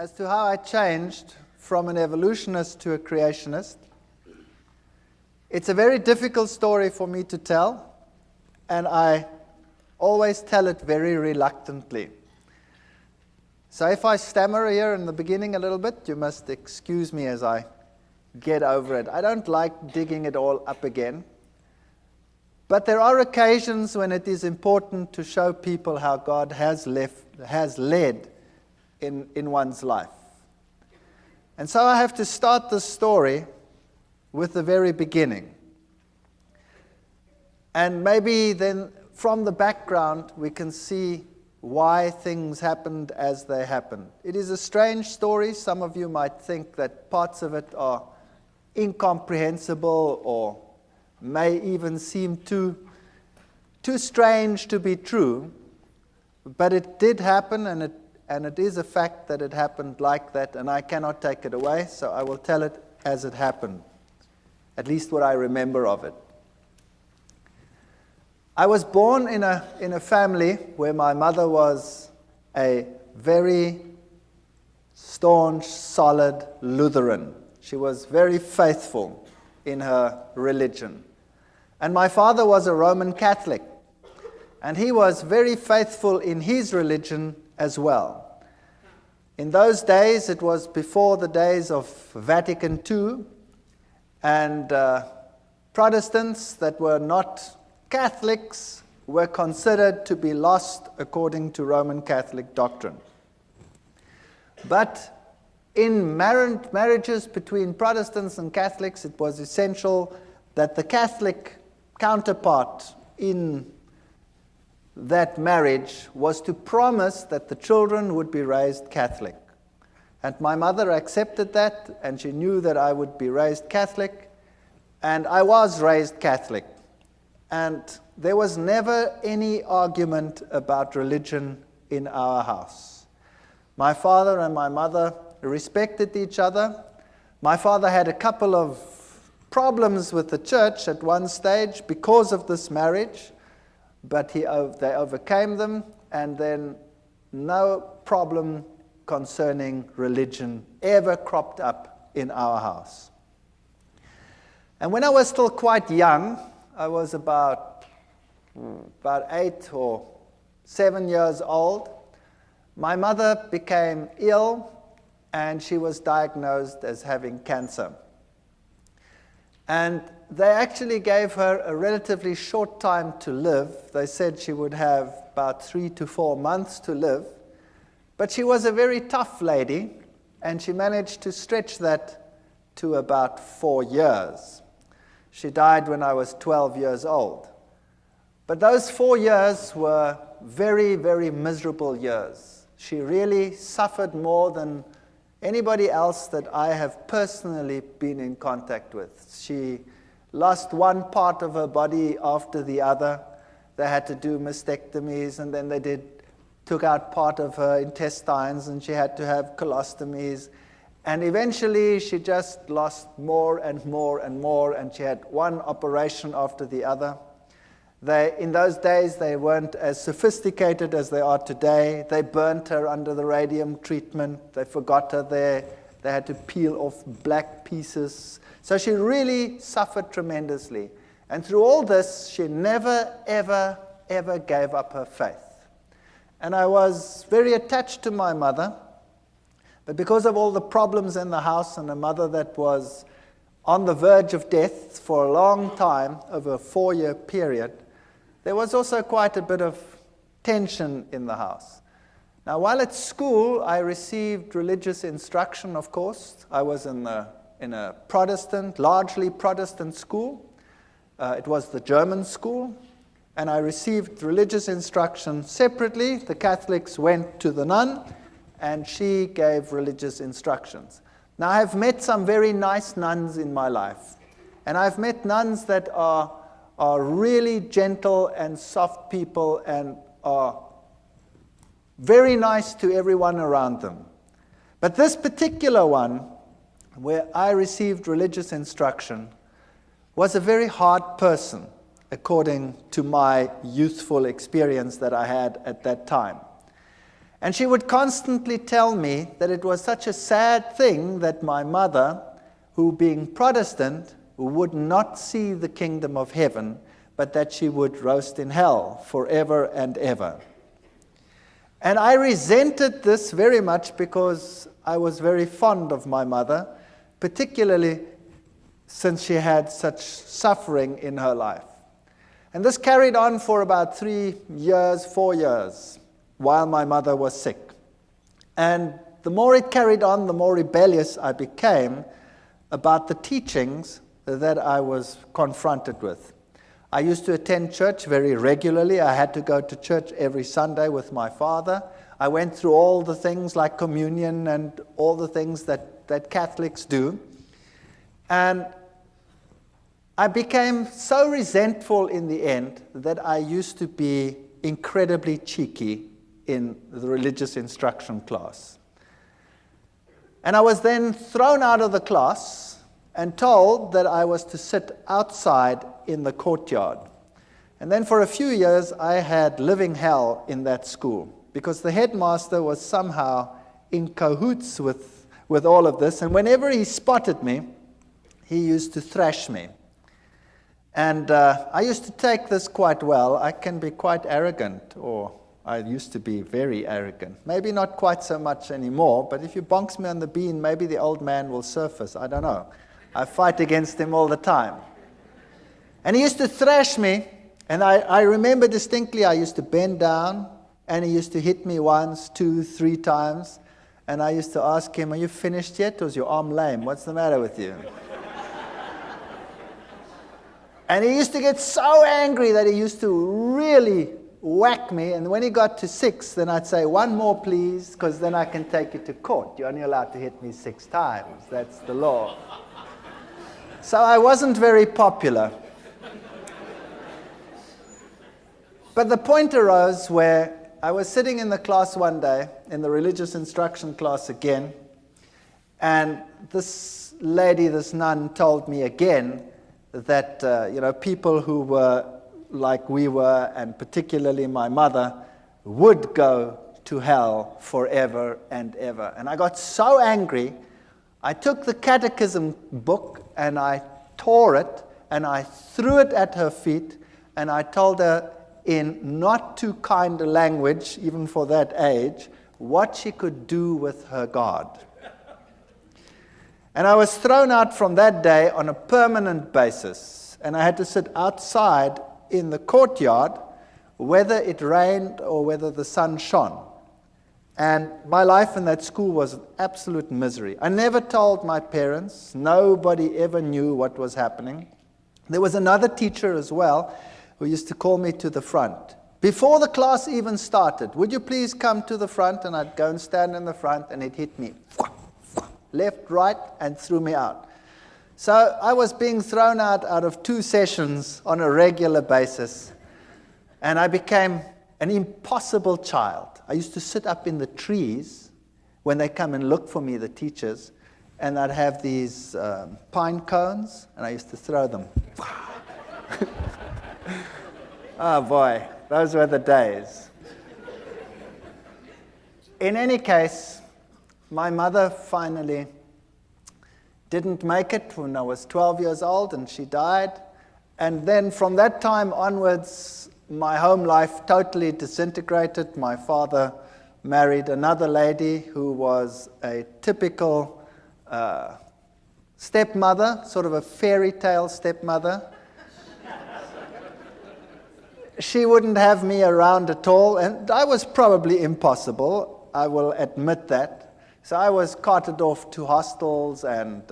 as to how I changed from an evolutionist to a creationist. It's a very difficult story for me to tell, and I always tell it very reluctantly. So if I stammer here in the beginning a little bit, you must excuse me as I get over it. I don't like digging it all up again. But there are occasions when it is important to show people how God has led in one's life. And so I have to start the story with the very beginning. And maybe then from the background we can see why things happened as they happened. It is a strange story. Some of you might think that parts of it are incomprehensible or may even seem too strange to be true. But it did happen, and it is a fact that it happened like that, and I cannot take it away, so I will tell it as it happened, at least what I remember of it. I was born in a family where my mother was a very staunch, solid Lutheran. She was very faithful in her religion. And my father was a Roman Catholic, and he was very faithful in his religion as well. In those days, it was before the days of Vatican II, and Protestants that were not Catholics were considered to be lost according to Roman Catholic doctrine. But in marriages between Protestants and Catholics, it was essential that the Catholic counterpart in that marriage was to promise that the children would be raised Catholic. And my mother accepted that, and she knew that I would be raised Catholic, and I was raised Catholic. And there was never any argument about religion in our house. My father and my mother respected each other. My father had a couple of problems with the church at one stage because of this marriage, but they overcame them, and then no problem concerning religion ever cropped up in our house. And when I was still quite young, I was about 8 or 7 years old, my mother became ill, and she was diagnosed as having cancer. And they actually gave her a relatively short time to live. They said she would have about 3 to 4 months to live. But she was a very tough lady, and she managed to stretch that to about 4 years. She died when I was 12 years old. But those 4 years were very, very miserable years. She really suffered more than anybody else that I have personally been in contact with. She lost one part of her body after the other. They had to do mastectomies, and then they took out part of her intestines, and she had to have colostomies. And eventually she just lost more and more and more, and she had one operation after the other. In those days, they weren't as sophisticated as they are today. They burnt her under the radium treatment. They forgot her there. They had to peel off black pieces. So she really suffered tremendously. And through all this, she never, ever, ever gave up her faith. And I was very attached to my mother. But because of all the problems in the house, and a mother that was on the verge of death for a long time, over a 4-year period, there was also quite a bit of tension in the house. Now, while at school, I received religious instruction, of course. I was in a Protestant, largely Protestant school. It was the German school. And I received religious instruction separately. The Catholics went to the nun, and she gave religious instructions. Now, I have met some very nice nuns in my life. And I've met nuns that are really gentle and soft people and are very nice to everyone around them. But this particular one, where I received religious instruction, was a very hard person, according to my youthful experience that I had at that time. And she would constantly tell me that it was such a sad thing that my mother, who being Protestant, would not see the kingdom of heaven, but that she would roast in hell forever and ever. And I resented this very much because I was very fond of my mother, particularly since she had such suffering in her life. And this carried on for about 3 years, 4 years, while my mother was sick. And the more it carried on, the more rebellious I became about the teachings that I was confronted with. I used to attend church very regularly. I had to go to church every Sunday with my father. I went through all the things like communion and all the things that Catholics do. And I became so resentful in the end that I used to be incredibly cheeky in the religious instruction class. And I was then thrown out of the class and told that I was to sit outside in the courtyard. And then for a few years I had living hell in that school because the headmaster was somehow in cahoots with all of this. And whenever he spotted me, he used to thrash me. And I used to take this quite well. I can be quite arrogant, or I used to be very arrogant. Maybe not quite so much anymore, but if you bonks me on the bean, maybe the old man will surface. I don't know. I fight against him all the time. And he used to thrash me, and I remember distinctly I used to bend down, and he used to hit me once, 2, 3 times, and I used to ask him, "Are you finished yet, or is your arm lame? What's the matter with you?" And he used to get so angry that he used to really whack me, and when he got to 6, then I'd say, "One more, please, because then I can take you to court. You're only allowed to hit me 6 times. That's the law." So I wasn't very popular. But the point arose where I was sitting in the class one day, in the religious instruction class again, and this lady, this nun, told me again that people who were like we were, and particularly my mother, would go to hell forever and ever. And I got so angry, I took the catechism book and I tore it and I threw it at her feet, and I told her in not too kind a language, even for that age, what she could do with her God. And I was thrown out from that day on a permanent basis, and I had to sit outside in the courtyard, whether it rained or whether the sun shone. And my life in that school was absolute misery. I never told my parents. Nobody ever knew what was happening. There was another teacher as well who used to call me to the front. Before the class even started, "Would you please come to the front?" And I'd go and stand in the front, and he'd hit me left, right, and threw me out. So I was being thrown out of 2 sessions on a regular basis, and I became an impossible child. I used to sit up in the trees when they come and look for me, the teachers, and I'd have these pine cones, and I used to throw them. Oh boy, those were the days. In any case, my mother finally didn't make it when I was 12 years old, and she died. And then from that time onwards, my home life totally disintegrated. My father married another lady who was a typical stepmother, sort of a fairy tale stepmother. She wouldn't have me around at all, and I was probably impossible, I will admit that. So I was carted off to hostels, and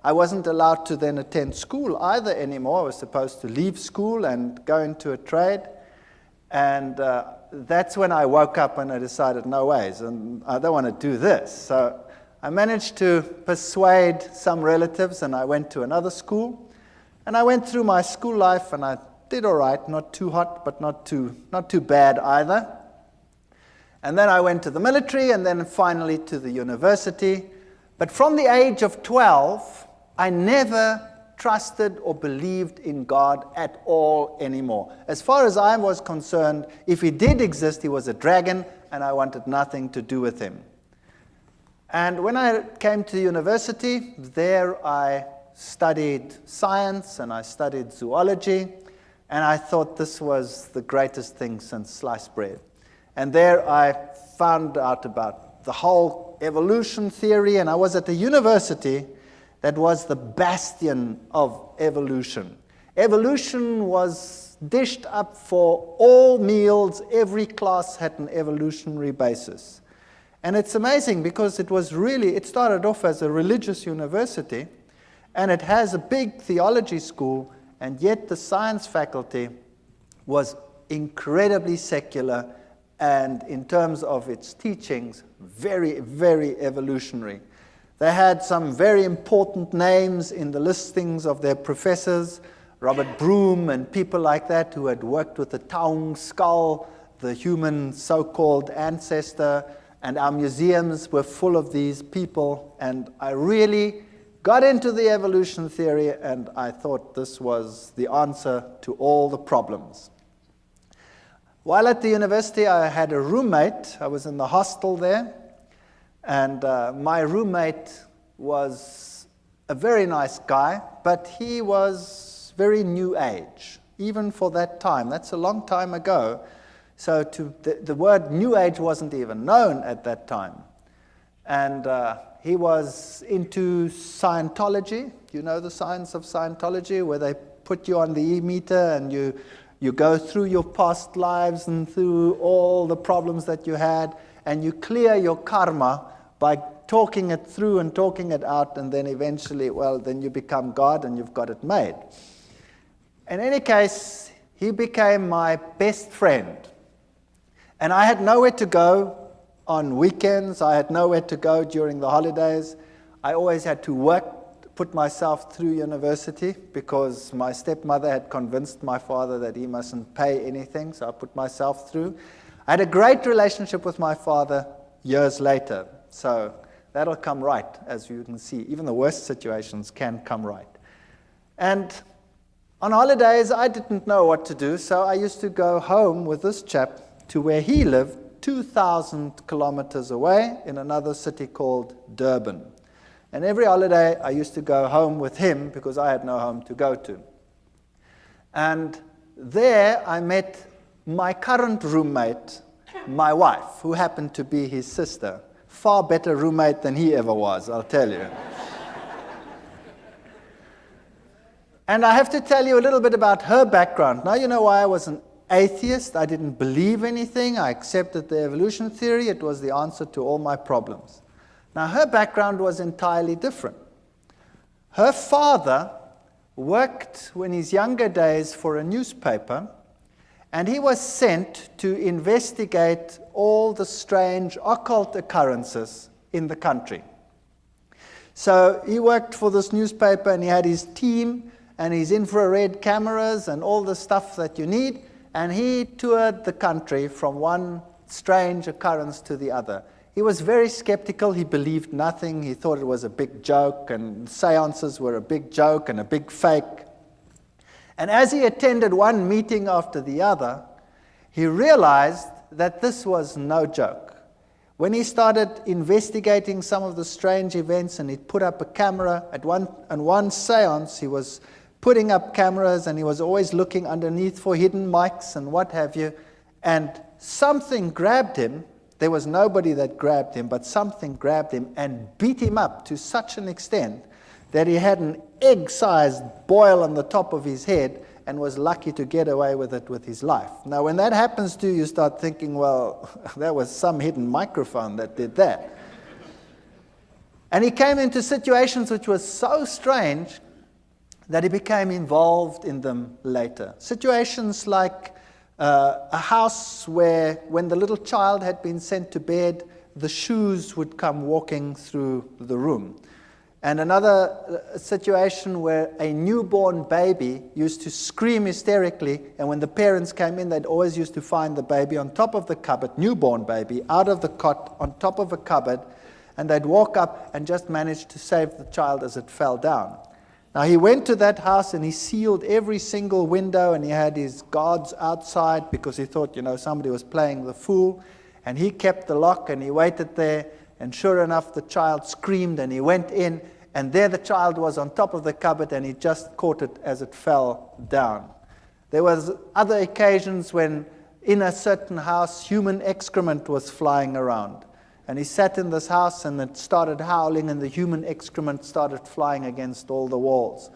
I wasn't allowed to then attend school either anymore. I was supposed to leave school and go into a trade. And that's when I woke up and I decided, no ways, and I don't want to do this. So I managed to persuade some relatives, and I went to another school. And I went through my school life, and I did all right, not too hot, but not too bad either. And then I went to the military, and then finally to the university. But from the age of 12, I never trusted or believed in God at all anymore. As far as I was concerned, if he did exist, he was a dragon, and I wanted nothing to do with him. And when I came to university, there I studied science and I studied zoology, and I thought this was the greatest thing since sliced bread. And there I found out about the whole evolution theory, and I was at a university that was the bastion of evolution. Evolution was dished up for all meals. Every class had an evolutionary basis. And it's amazing because it started off as a religious university, and it has a big theology school, and yet the science faculty was incredibly secular, and in terms of its teachings, very, very evolutionary. They had some very important names in the listings of their professors, Robert Broom and people like that who had worked with the Taung skull, the human so-called ancestor, and our museums were full of these people, and I really got into the evolution theory, and I thought this was the answer to all the problems. While at the university, I had a roommate. I was in the hostel there, and my roommate was a very nice guy, but he was very new age, even for that time. That's a long time ago. So the word New Age wasn't even known at that time. And he was into Scientology. You know the science of Scientology, where they put you on the e-meter and you go through your past lives and through all the problems that you had, and you clear your karma by talking it through and talking it out, and then eventually, then you become God and you've got it made. In any case, he became my best friend. And I had nowhere to go on weekends. I had nowhere to go during the holidays. I always had to work, put myself through university, because my stepmother had convinced my father that he mustn't pay anything, so I put myself through. I had a great relationship with my father years later, so that'll come right, as you can see. Even the worst situations can come right. And on holidays, I didn't know what to do, so I used to go home with this chap to where he lived, 2,000 kilometers away in another city called Durban. And every holiday, I used to go home with him because I had no home to go to. And there, I met my current roommate, my wife, who happened to be his sister. Far better roommate than he ever was, I'll tell you. And I have to tell you a little bit about her background. Now you know why I was an atheist. I didn't believe anything. I accepted the evolution theory. It was the answer to all my problems. Now, her background was entirely different. Her father worked in his younger days for a newspaper, and he was sent to investigate all the strange occult occurrences in the country. So he worked for this newspaper, and he had his team and his infrared cameras and all the stuff that you need, and he toured the country from one strange occurrence to the other. He was very skeptical. He believed nothing. He thought it was a big joke, and seances were a big joke and a big fake. And as he attended one meeting after the other, he realized that this was no joke. When he started investigating some of the strange events, and he'd put up a camera at one seance, he was putting up cameras, and he was always looking underneath for hidden mics and what have you, and something grabbed him. There was nobody that grabbed him, but something grabbed him and beat him up to such an extent that he had an egg-sized boil on the top of his head and was lucky to get away with it with his life. Now, when that happens to you, you start thinking, well, there was some hidden microphone that did that. And he came into situations which were so strange that he became involved in them later. Situations like a house where, when the little child had been sent to bed, the shoes would come walking through the room. And another situation where a newborn baby used to scream hysterically, and when the parents came in, they'd always used to find the baby on top of the cupboard, newborn baby, out of the cot, on top of a cupboard, and they'd walk up and just manage to save the child as it fell down. Now, he went to that house and he sealed every single window, and he had his guards outside because he thought, somebody was playing the fool. and he kept the lock, and he waited there, and sure enough, the child screamed, and he went in, and there the child was on top of the cupboard, and he just caught it as it fell down. There was other occasions when in a certain house, human excrement was flying around. And he sat in this house, and it started howling, and the human excrement started flying against all the walls.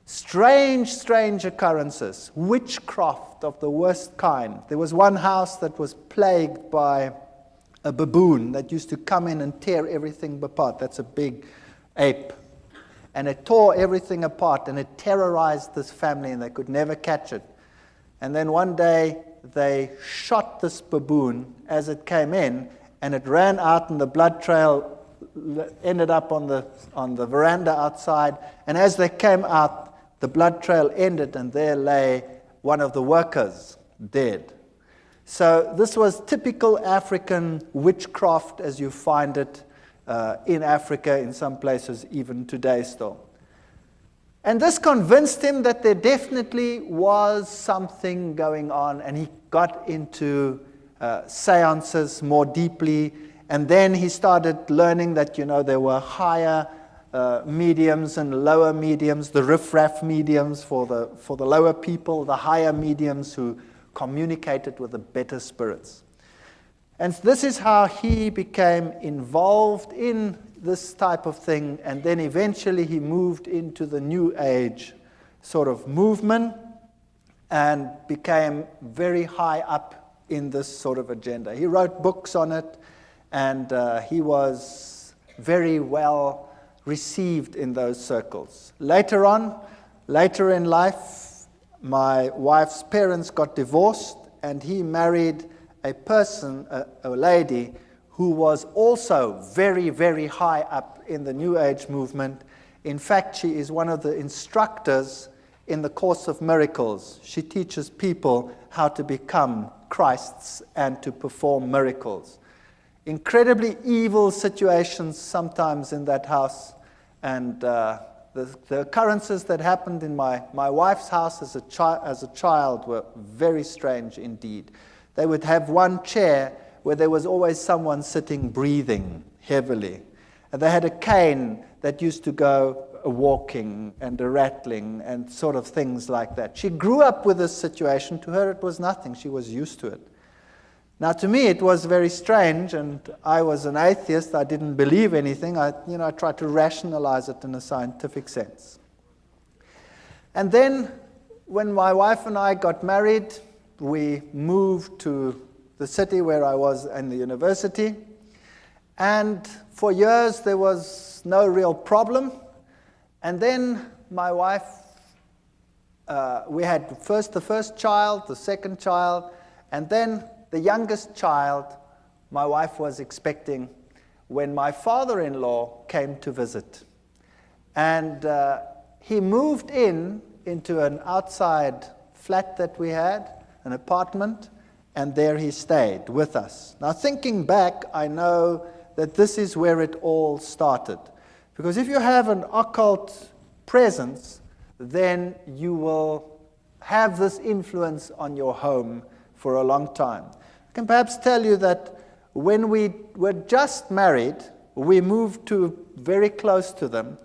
Strange, strange occurrences. Witchcraft of the worst kind. There was one house that was plagued by a baboon that used to come in and tear everything apart. That's a big ape. And it tore everything apart, and it terrorized this family, and they could never catch it. And then one day, they shot this baboon as it came in, and it ran out, and the blood trail ended up on the veranda outside. And as they came out, the blood trail ended, and there lay one of the workers dead. So this was typical African witchcraft as you find it in Africa, in some places even today still. And this convinced him that there definitely was something going on, and he got into seances more deeply, and then he started learning that, there were higher mediums and lower mediums, the riff-raff mediums for the lower people, the higher mediums who communicated with the better spirits. And this is how he became involved in this type of thing, and then eventually he moved into the New Age sort of movement and became very high up in this sort of agenda. He wrote books on it, and he was very well received in those circles. Later in life, my wife's parents got divorced, and he married a lady who was also very, very high up in the New Age movement. In fact, she is one of the instructors in the Course of Miracles. She teaches people how to become Christs and to perform miracles. Incredibly evil situations sometimes in that house, and the occurrences that happened in my wife's house as a child were very strange indeed. They would have one chair where there was always someone sitting breathing heavily. And they had a cane that used to go walking and a rattling and sort of things like that. She grew up with this situation. To her it was nothing. She was used to it. Now to me it was very strange, and I was an atheist. I didn't believe anything. I tried to rationalize it in a scientific sense. And then when my wife and I got married, we moved to the city where I was in the university, and for years there was no real problem. And then my wife, we had the first child, the second child, and then the youngest child my wife was expecting when my father-in-law came to visit. And he moved into an outside flat that we had, an apartment, and there he stayed with us. Now, thinking back, I know that this is where it all started. Because if you have an occult presence, then you will have this influence on your home for a long time. I can perhaps tell you that when we were just married, we moved to very close to them,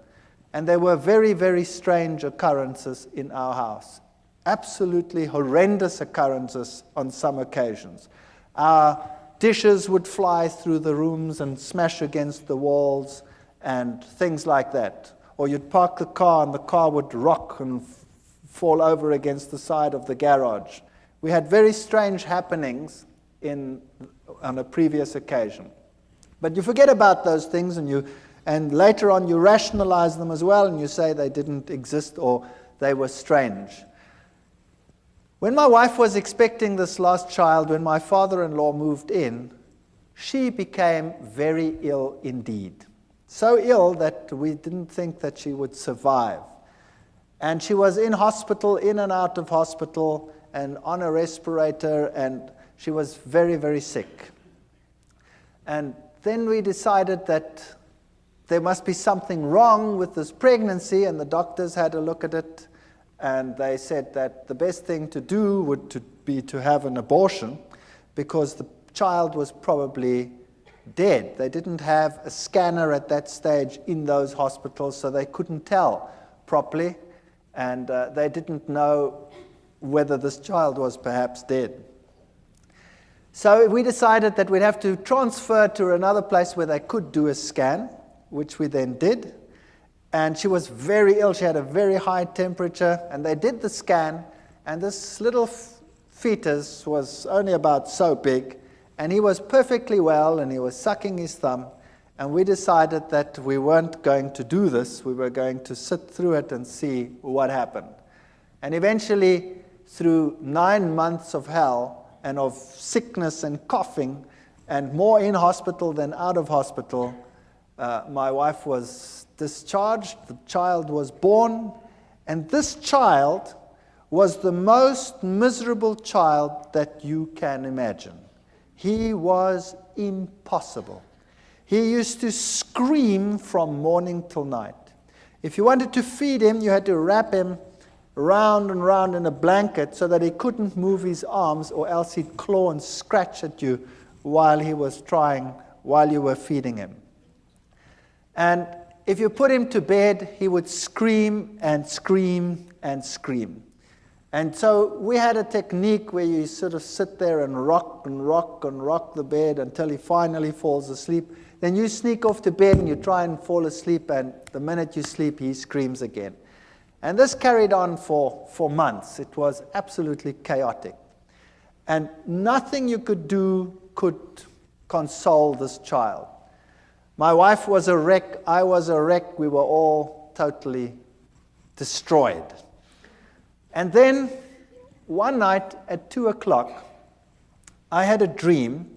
and there were very, very strange occurrences in our house. Absolutely horrendous occurrences on some occasions. Our dishes would fly through the rooms and smash against the walls and things like that. Or you'd park the car and the car would rock and fall over against the side of the garage. We had very strange happenings on a previous occasion. But you forget about those things, and later on you rationalize them as well, and you say they didn't exist or they were strange. When my wife was expecting this last child, when my father-in-law moved in, she became very ill indeed. So ill that we didn't think that she would survive. And she was in hospital, in and out of hospital, and on a respirator, and she was very, very sick. And then we decided that there must be something wrong with this pregnancy, and the doctors had a look at it. And they said that the best thing to do would be to have an abortion, because the child was probably dead. They didn't have a scanner at that stage in those hospitals, so they couldn't tell properly, and they didn't know whether this child was perhaps dead. So we decided that we'd have to transfer to another place where they could do a scan, which we then did. And she was very ill. She had a very high temperature. And they did the scan, and this little fetus was only about so big. And he was perfectly well, and he was sucking his thumb. And we decided that we weren't going to do this. We were going to sit through it and see what happened. And eventually, through 9 months of hell, and of sickness and coughing, and more in hospital than out of hospital, my wife was discharged, the child was born, and this child was the most miserable child that you can imagine. He was impossible. He used to scream from morning till night. If you wanted to feed him, you had to wrap him round and round in a blanket so that he couldn't move his arms, or else he'd claw and scratch at you while you were feeding him. And if you put him to bed, he would scream and scream and scream. And so we had a technique where you sort of sit there and rock and rock and rock the bed until he finally falls asleep. Then you sneak off to bed and you try and fall asleep, and the minute you sleep, he screams again. And this carried on for months. It was absolutely chaotic. And nothing you could do could console this child. My wife was a wreck. I was a wreck. We were all totally destroyed. And then one night at 2 o'clock, I had a dream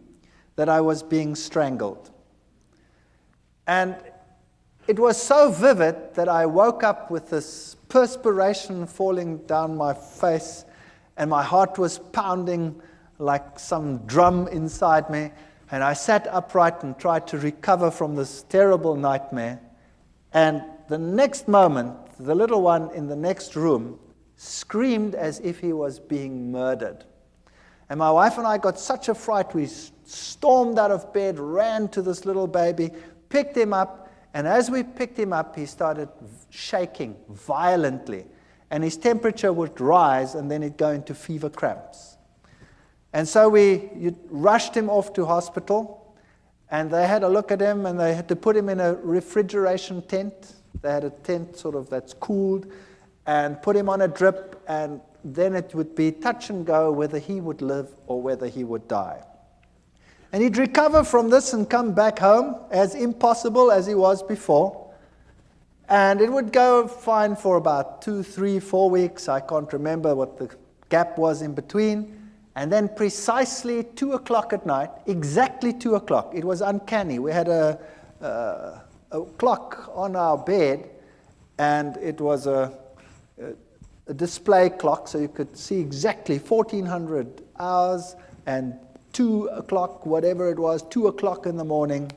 that I was being strangled. And it was so vivid that I woke up with this perspiration falling down my face, and my heart was pounding like some drum inside me. And I sat upright and tried to recover from this terrible nightmare. And the next moment, the little one in the next room screamed as if he was being murdered. And my wife and I got such a fright, we stormed out of bed, ran to this little baby, picked him up, and as we picked him up, he started shaking violently. And his temperature would rise, and then he'd go into fever cramps. And so we rushed him off to hospital, and they had a look at him, and they had to put him in a refrigeration tent. They had a tent sort of that's cooled, and put him on a drip, and then it would be touch and go whether he would live or whether he would die. And he'd recover from this and come back home as impossible as he was before. And it would go fine for about 2, 3, 4 weeks. I can't remember what the gap was in between. And then precisely 2 o'clock at night, exactly 2 o'clock, it was uncanny. We had a clock on our bed, and it was a display clock, so you could see exactly 1400 hours and 2 o'clock, whatever it was, 2 o'clock in the morning.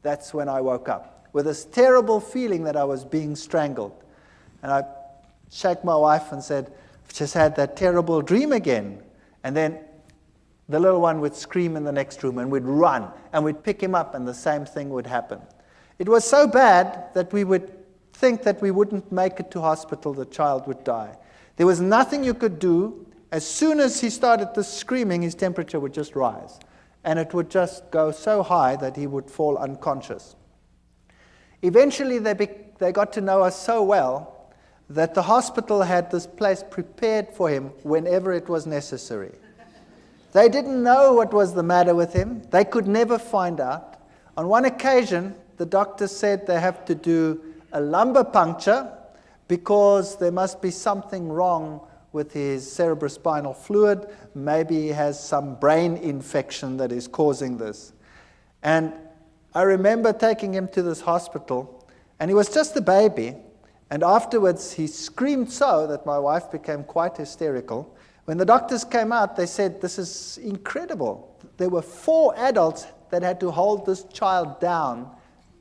That's when I woke up with this terrible feeling that I was being strangled. And I shook my wife and said, I've just had that terrible dream again. And then the little one would scream in the next room, and we'd run, and we'd pick him up, and the same thing would happen. It was so bad that we would think that we wouldn't make it to hospital, the child would die. There was nothing you could do. As soon as he started the screaming, his temperature would just rise, and it would just go so high that he would fall unconscious. Eventually, they got to know us so well that the hospital had this place prepared for him whenever it was necessary. They didn't know what was the matter with him. They could never find out. On one occasion, the doctor said they have to do a lumbar puncture because there must be something wrong with his cerebrospinal fluid. Maybe he has some brain infection that is causing this. And I remember taking him to this hospital, and he was just a baby. And afterwards, he screamed so that my wife became quite hysterical. When the doctors came out, they said, this is incredible. There were 4 adults that had to hold this child down.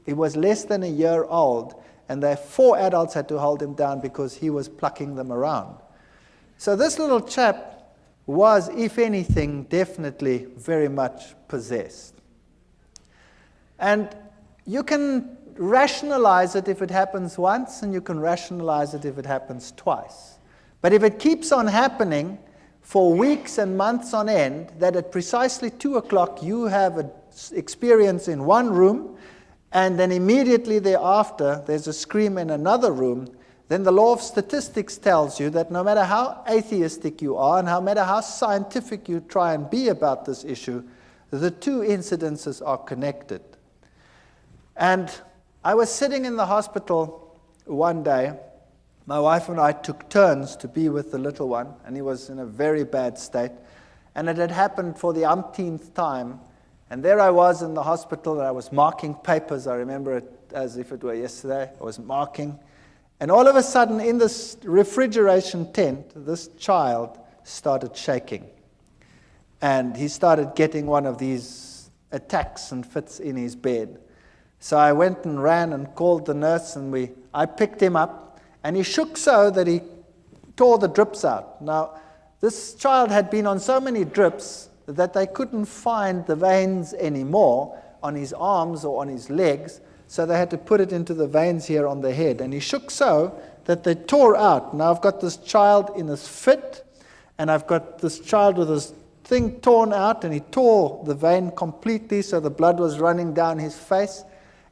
He was less than a year old, and the 4 adults had to hold him down because he was plucking them around. So this little chap was, if anything, definitely very much possessed. And you can rationalize it if it happens once, and you can rationalize it if it happens twice. But if it keeps on happening for weeks and months on end, that at precisely 2 o'clock you have an experience in one room, and then immediately thereafter there's a scream in another room, then the law of statistics tells you that no matter how atheistic you are and no matter how scientific you try and be about this issue, the two incidences are connected. And I was sitting in the hospital one day. My wife and I took turns to be with the little one, and he was in a very bad state. And it had happened for the umpteenth time. And there I was in the hospital, and I was marking papers. I remember it as if it were yesterday. I was marking. And all of a sudden, in this refrigeration tent, this child started shaking. And he started getting one of these attacks and fits in his bed. So I went and ran and called the nurse, and I picked him up, and he shook so that he tore the drips out. Now, this child had been on so many drips that they couldn't find the veins anymore on his arms or on his legs, so they had to put it into the veins here on the head. And he shook so that they tore out. Now I've got this child in this fit, and I've got this child with this thing torn out, and he tore the vein completely, so the blood was running down his face.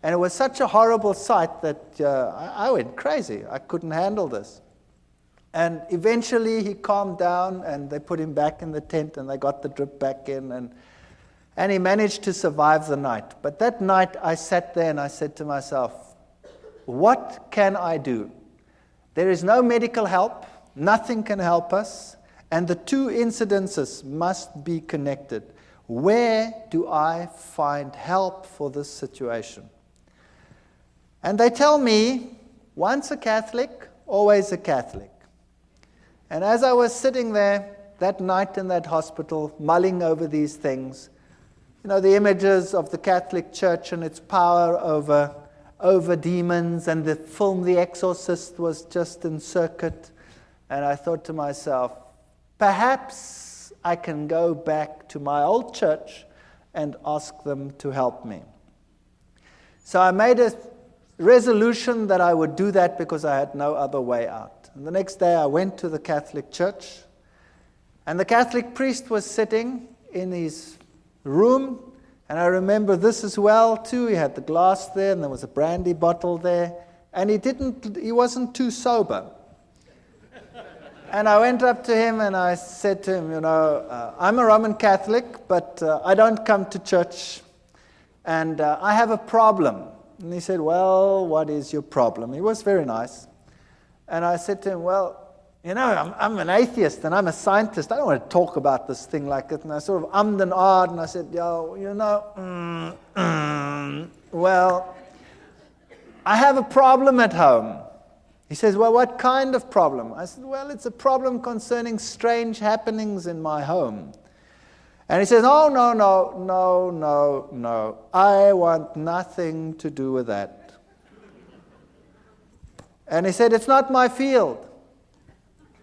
And it was such a horrible sight that I went crazy. I couldn't handle this. And eventually he calmed down, and they put him back in the tent, and they got the drip back in, and he managed to survive the night. But that night I sat there and I said to myself, what can I do? There is no medical help. Nothing can help us. And the two incidences must be connected. Where do I find help for this situation? And they tell me, once a Catholic, always a Catholic. And as I was sitting there that night in that hospital, mulling over these things, the images of the Catholic Church and its power over demons, and the film The Exorcist was just in circuit. And I thought to myself, perhaps I can go back to my old church and ask them to help me. So I made a resolution that I would do that because I had no other way out. And the next day I went to the Catholic Church, and the Catholic priest was sitting in his room, and I remember this as well too. He had the glass there, and there was a brandy bottle there, and he wasn't too sober. And I went up to him and I said to him, I'm a Roman Catholic, but I don't come to church, and I have a problem. And he said, well, what is your problem? He was very nice. And I said to him, well, I'm an atheist and I'm a scientist. I don't want to talk about this thing like it. And I sort of ummed and ahed, and I said, well, I have a problem at home. He says, well, what kind of problem? I said, well, it's a problem concerning strange happenings in my home. And he says, oh, no. I want nothing to do with that. And he said, it's not my field.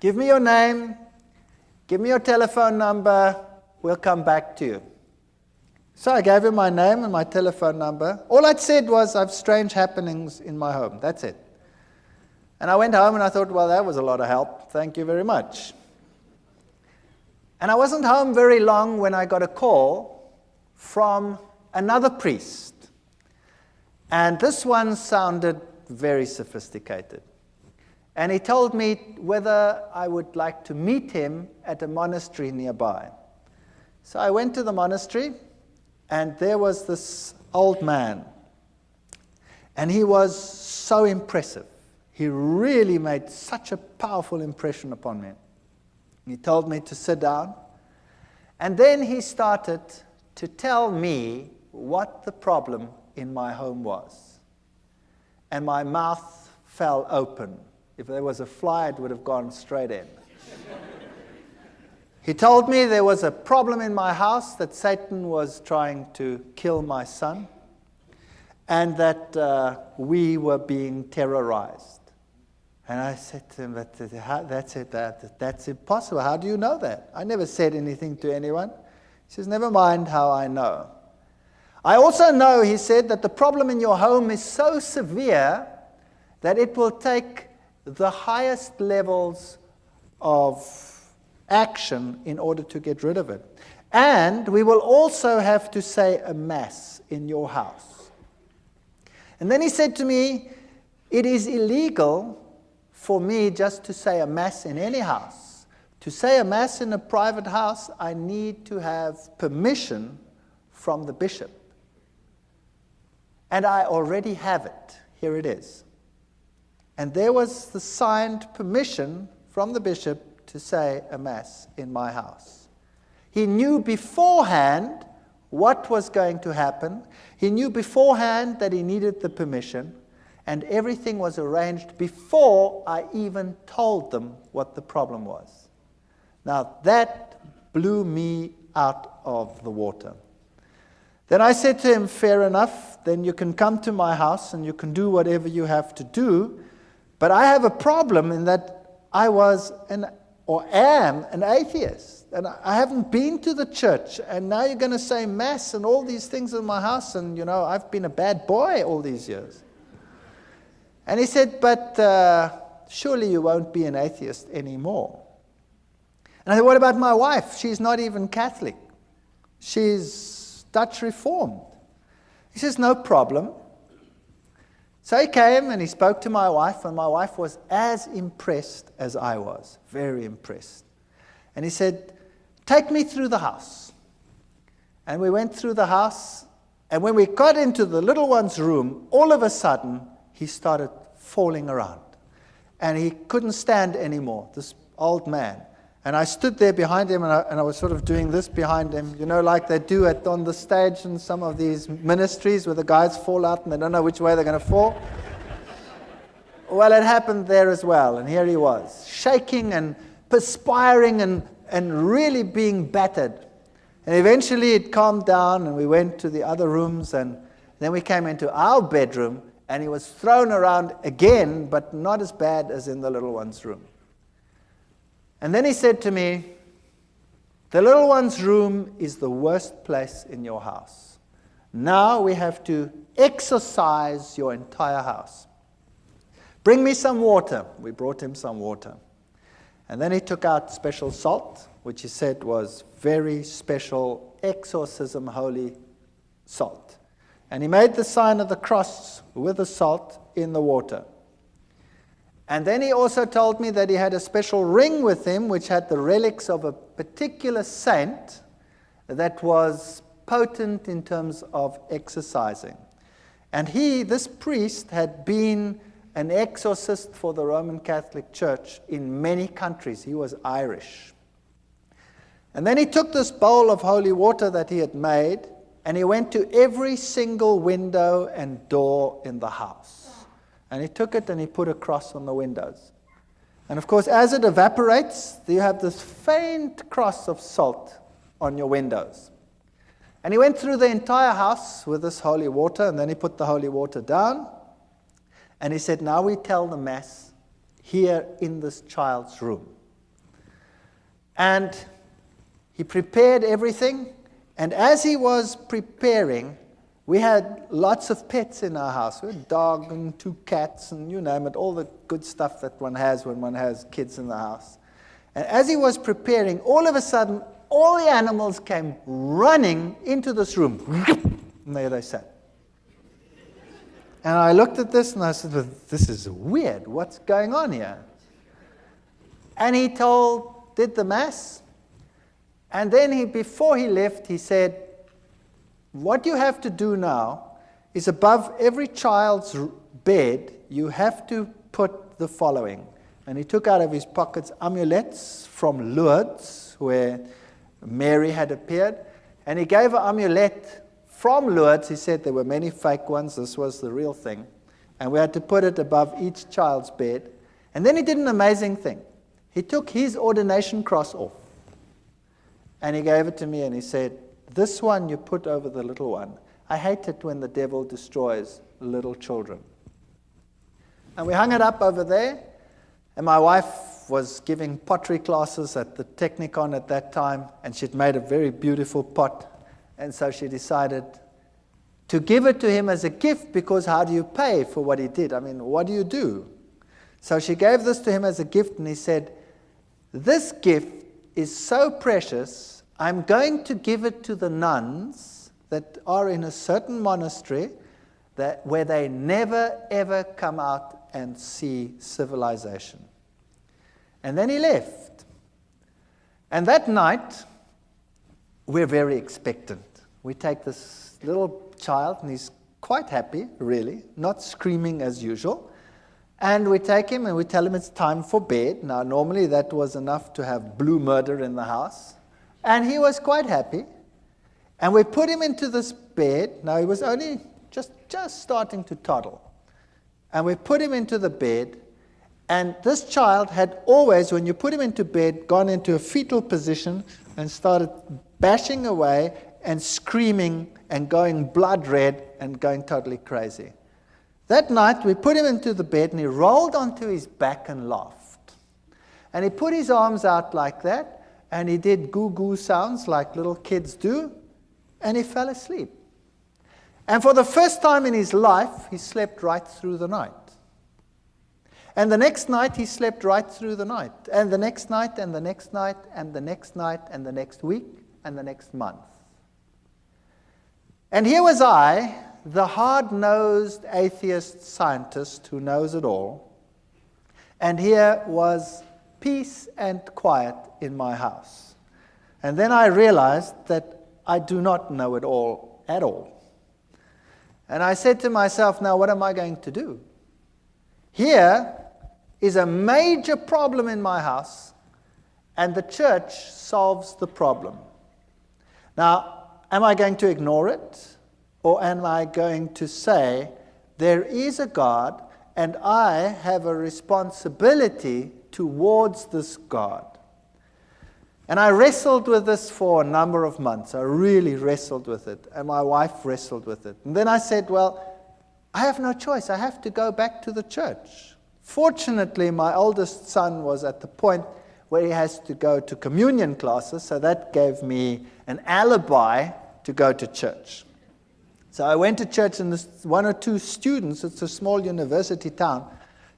Give me your name, give me your telephone number, we'll come back to you. So I gave him my name and my telephone number. All I'd said was, I have strange happenings in my home. That's it. And I went home and I thought, well, that was a lot of help. Thank you very much. And I wasn't home very long when I got a call from another priest. And this one sounded very sophisticated. And he told me whether I would like to meet him at a monastery nearby. So I went to the monastery, and there was this old man. And he was so impressive. He really made such a powerful impression upon me. He told me to sit down. And then he started to tell me what the problem in my home was. And my mouth fell open. If there was a fly, it would have gone straight in. He told me there was a problem in my house, that Satan was trying to kill my son, and that we were being terrorized. And I said to him, that's impossible. How do you know that? I never said anything to anyone. He says, never mind how I know. I also know, he said, that the problem in your home is so severe that it will take the highest levels of action in order to get rid of it. And we will also have to say a mass in your house. And then he said to me, it is illegal for me just to say a mass in any house. To say a mass in a private house, I need to have permission from the bishop. And I already have it. Here it is. And there was the signed permission from the bishop to say a mass in my house. He knew beforehand what was going to happen. He knew beforehand that he needed the permission. And everything was arranged before I even told them what the problem was. Now, that blew me out of the water. Then I said to him, fair enough, then you can come to my house and you can do whatever you have to do. But I have a problem in that I am an atheist. And I haven't been to the church. And now you're going to say mass and all these things in my house. And, I've been a bad boy all these years. And he said, but surely you won't be an atheist anymore. And I said, what about my wife? She's not even Catholic. She's Dutch Reformed. He says, no problem. So he came and he spoke to my wife, and my wife was as impressed as I was, very impressed. And he said, take me through the house. And we went through the house, and when we got into the little one's room, all of a sudden, he started falling around. And he couldn't stand anymore, this old man. And I stood there behind him, and I was sort of doing this behind him, like they do on the stage in some of these ministries where the guys fall out and they don't know which way they're going to fall. Well, it happened there as well. And here he was, shaking and perspiring and really being battered. And eventually it calmed down, and we went to the other rooms, and then we came into our bedroom, and he was thrown around again, but not as bad as in the little one's room. And then he said to me, the little one's room is the worst place in your house. Now we have to exorcise your entire house. Bring me some water. We brought him some water. And then he took out special salt, which he said was very special exorcism holy salt. And he made the sign of the cross with the salt in the water. And then he also told me that he had a special ring with him which had the relics of a particular saint that was potent in terms of exorcising. And this priest, had been an exorcist for the Roman Catholic Church in many countries. He was Irish. And then he took this bowl of holy water that he had made, and he went to every single window and door in the house. And he took it and he put a cross on the windows. And of course, as it evaporates, you have this faint cross of salt on your windows. And he went through the entire house with this holy water, and then he put the holy water down. And he said, now we tell the Mass here in this child's room. And he prepared everything. And as he was preparing, we had lots of pets in our house. We had a dog and 2 cats and you name it, all the good stuff that one has when one has kids in the house. And as he was preparing, all of a sudden, all the animals came running into this room. And there they sat. And I looked at this and I said, well, this is weird. What's going on here? And he did the Mass. And then before he left, he said, what you have to do now is above every child's bed, you have to put the following. And he took out of his pockets amulets from Lourdes, where Mary had appeared. And he gave an amulet from Lourdes. He said there were many fake ones. This was the real thing. And we had to put it above each child's bed. And then he did an amazing thing. He took his ordination cross off. And he gave it to me and he said, this one you put over the little one. I hate it when the devil destroys little children. And we hung it up over there. And my wife was giving pottery classes at the Technicon at that time, and she'd made a very beautiful pot. And so she decided to give it to him as a gift, because how do you pay for what he did? I mean, what do you do? So she gave this to him as a gift, and he said, "This gift is so precious, I'm going to give it to the nuns that are in a certain monastery where they never, ever come out and see civilization." And then he left. And that night, we're very expectant. We take this little child, and he's quite happy, really, not screaming as usual. And we take him and we tell him it's time for bed. Now, normally that was enough to have blue murder in the house. And he was quite happy. And we put him into this bed. Now, he was only just starting to toddle. And we put him into the bed. And this child had always, when you put him into bed, gone into a fetal position and started bashing away and screaming and going blood red and going totally crazy. That night, we put him into the bed, and he rolled onto his back and laughed. And he put his arms out like that, and he did goo-goo sounds like little kids do, and he fell asleep. And for the first time in his life, he slept right through the night. And the next night, he slept right through the night. And the next night, and the next night, and the next night, and the next week, and the next month. And here was I, the hard-nosed atheist scientist who knows it all, and here was peace and quiet in my house. And then I realized that I do not know it all at all. And I said to myself, now what am I going to do? Here is a major problem in my house, and the church solves the problem. Now, am I going to ignore it? Or am I going to say, there is a God, and I have a responsibility towards this God? And I wrestled with this for a number of months. I really wrestled with it, and my wife wrestled with it. And then I said, well, I have no choice. I have to go back to the church. Fortunately, my oldest son was at the point where he has to go to communion classes, so that gave me an alibi to go to church. So I went to church, and this one or two students, it's a small university town,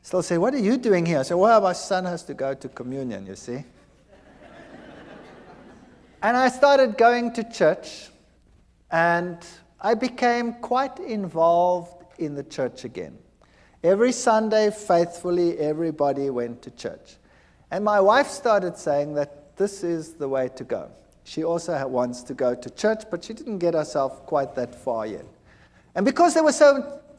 still say, what are you doing here? I said, well, my son has to go to communion, you see. And I started going to church, and I became quite involved in the church again. Every Sunday, faithfully, everybody went to church. And my wife started saying that this is the way to go. She also wants to go to church, but she didn't get herself quite that far yet. And because there was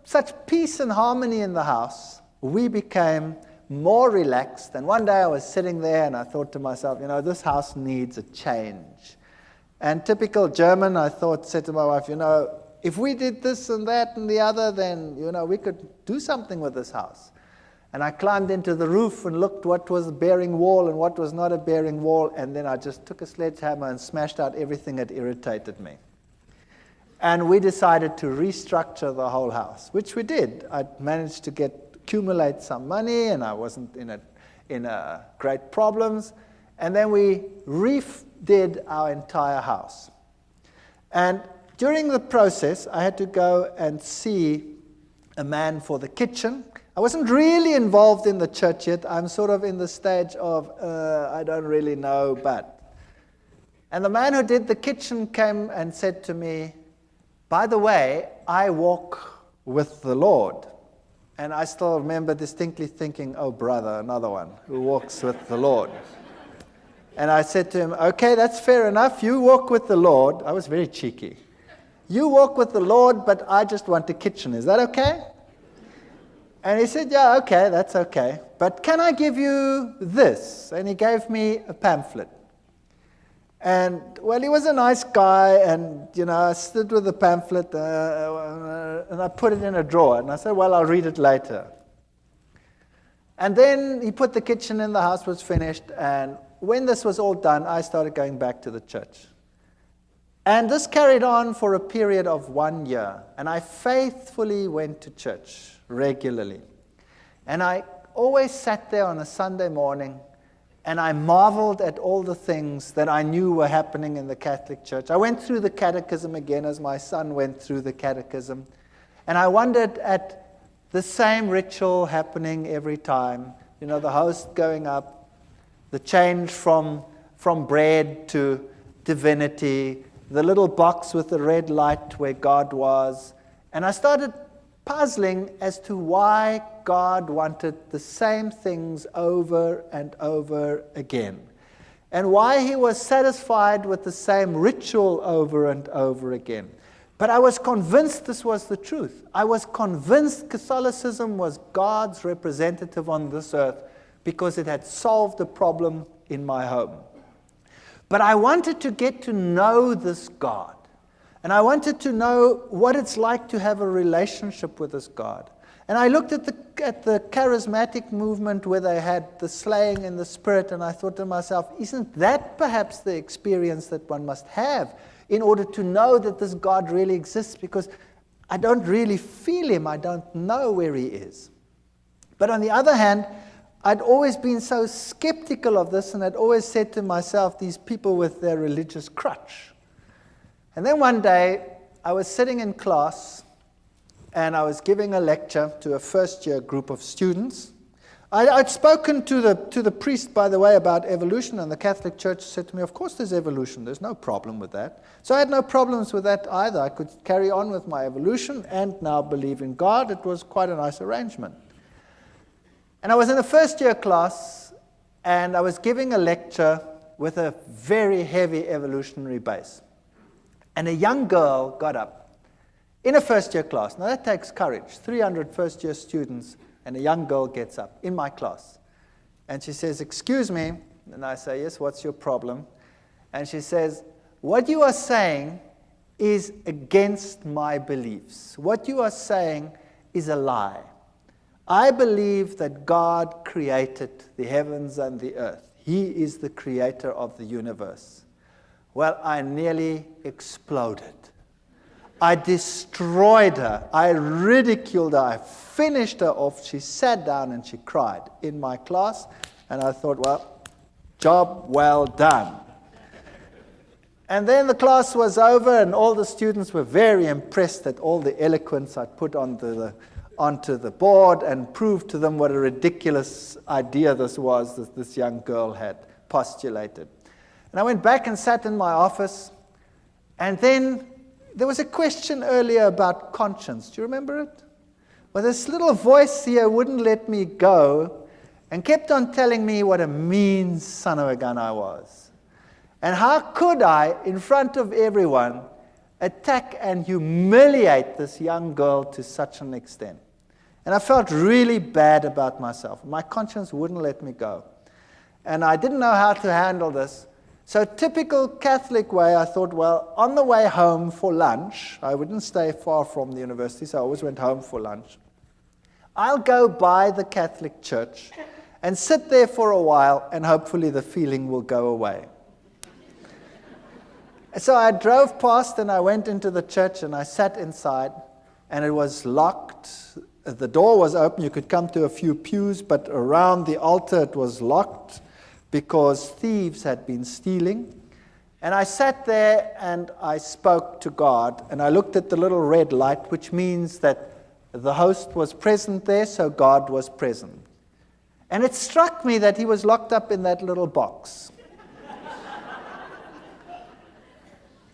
such peace and harmony in the house, we became more relaxed. And one day I was sitting there, and I thought to myself, this house needs a change. And typical German, I said to my wife, if we did this and that and the other, then, we could do something with this house. And I climbed into the roof and looked what was a bearing wall and what was not a bearing wall, and then I just took a sledgehammer and smashed out everything that irritated me. And we decided to restructure the whole house, which we did. I managed to accumulate some money, and I wasn't in great problems. And then we redid our entire house. And during the process, I had to go and see a man for the kitchen. I wasn't really involved in the church yet. I'm sort of in the stage of, I don't really know, but. And the man who did the kitchen came and said to me, by the way, I walk with the Lord. And I still remember distinctly thinking, oh, brother, another one who walks with the Lord. And I said to him, okay, that's fair enough. You walk with the Lord. I was very cheeky. You walk with the Lord, but I just want a kitchen. Is that okay? And he said, yeah, okay, that's okay. But can I give you this? And he gave me a pamphlet. And, well, he was a nice guy, and, I stood with the pamphlet, and I put it in a drawer. And I said, well, I'll read it later. And then he put the kitchen in, the house was finished, and when this was all done, I started going back to the church. And this carried on for a period of 1 year, and I faithfully went to church regularly. And I always sat there on a Sunday morning and I marveled at all the things that I knew were happening in the Catholic Church. I went through the catechism again as my son went through the catechism. And I wondered at the same ritual happening every time. You know, the host going up, the change from bread to divinity, the little box with the red light where God was. And I started puzzling as to why God wanted the same things over and over again, and why he was satisfied with the same ritual over and over again. But I was convinced this was the truth. I was convinced Catholicism was God's representative on this earth because it had solved a problem in my home. But I wanted to get to know this God. And I wanted to know what it's like to have a relationship with this God. And I looked at the charismatic movement where they had the slaying in the spirit, and I thought to myself, isn't that perhaps the experience that one must have in order to know that this God really exists? Because I don't really feel him. I don't know where he is. But on the other hand, I'd always been so skeptical of this, and I'd always said to myself, these people with their religious crutch. And then one day, I was sitting in class, and I was giving a lecture to a first-year group of students. I'd spoken to the priest, by the way, about evolution, and the Catholic Church said to me, of course there's evolution, there's no problem with that. So I had no problems with that either. I could carry on with my evolution and now believe in God. It was quite a nice arrangement. And I was in a first-year class, and I was giving a lecture with a very heavy evolutionary base. And a young girl got up in a first-year class. Now that takes courage. 300 first-year students, and a young girl gets up in my class. And she says, excuse me. And I say, yes, what's your problem? And she says, what you are saying is against my beliefs. What you are saying is a lie. I believe that God created the heavens and the earth. He is the creator of the universe. Well, I nearly exploded. I destroyed her. I ridiculed her. I finished her off. She sat down and she cried in my class. And I thought, well, job well done. And then the class was over, and all the students were very impressed at all the eloquence I put onto the board and proved to them what a ridiculous idea this was that this young girl had postulated. And I went back and sat in my office, and then there was a question earlier about conscience. Do you remember it? Well, this little voice here wouldn't let me go and kept on telling me what a mean son of a gun I was. And how could I, in front of everyone, attack and humiliate this young girl to such an extent? And I felt really bad about myself. My conscience wouldn't let me go. And I didn't know how to handle this. So typical Catholic way, I thought, well, on the way home for lunch, I wouldn't stay far from the university, so I always went home for lunch. I'll go by the Catholic Church and sit there for a while, and hopefully the feeling will go away. So I drove past, and I went into the church, and I sat inside, and it was locked. The door was open. You could come to a few pews, but around the altar it was locked, because thieves had been stealing. And I sat there and I spoke to God, and I looked at the little red light, which means that the host was present there, so God was present. And it struck me that he was locked up in that little box.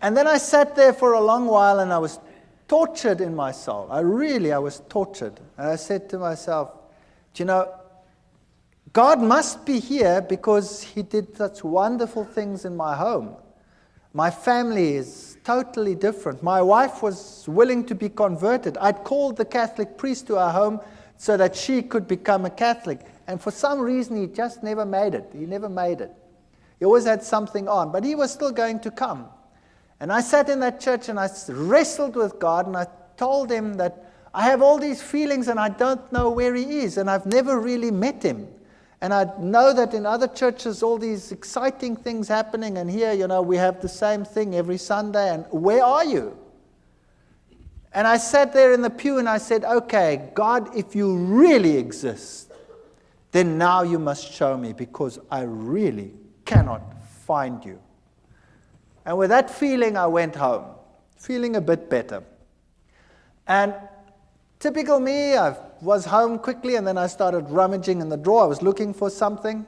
And then I sat there for a long while, and I was tortured in my soul. I was tortured. And I said to myself, do you know, God must be here because he did such wonderful things in my home. My family is totally different. My wife was willing to be converted. I'd called the Catholic priest to our home so that she could become a Catholic. And for some reason, he just never made it. He never made it. He always had something on, but he was still going to come. And I sat in that church and I wrestled with God, and I told him that I have all these feelings and I don't know where he is, and I've never really met him. And I know that in other churches, all these exciting things happening, and here, we have the same thing every Sunday, and where are you? And I sat there in the pew and I said, okay, God, if you really exist, then now you must show me, because I really cannot find you. And with that feeling, I went home, feeling a bit better. And typical me, I was home quickly, and then I started rummaging in the drawer. I was looking for something,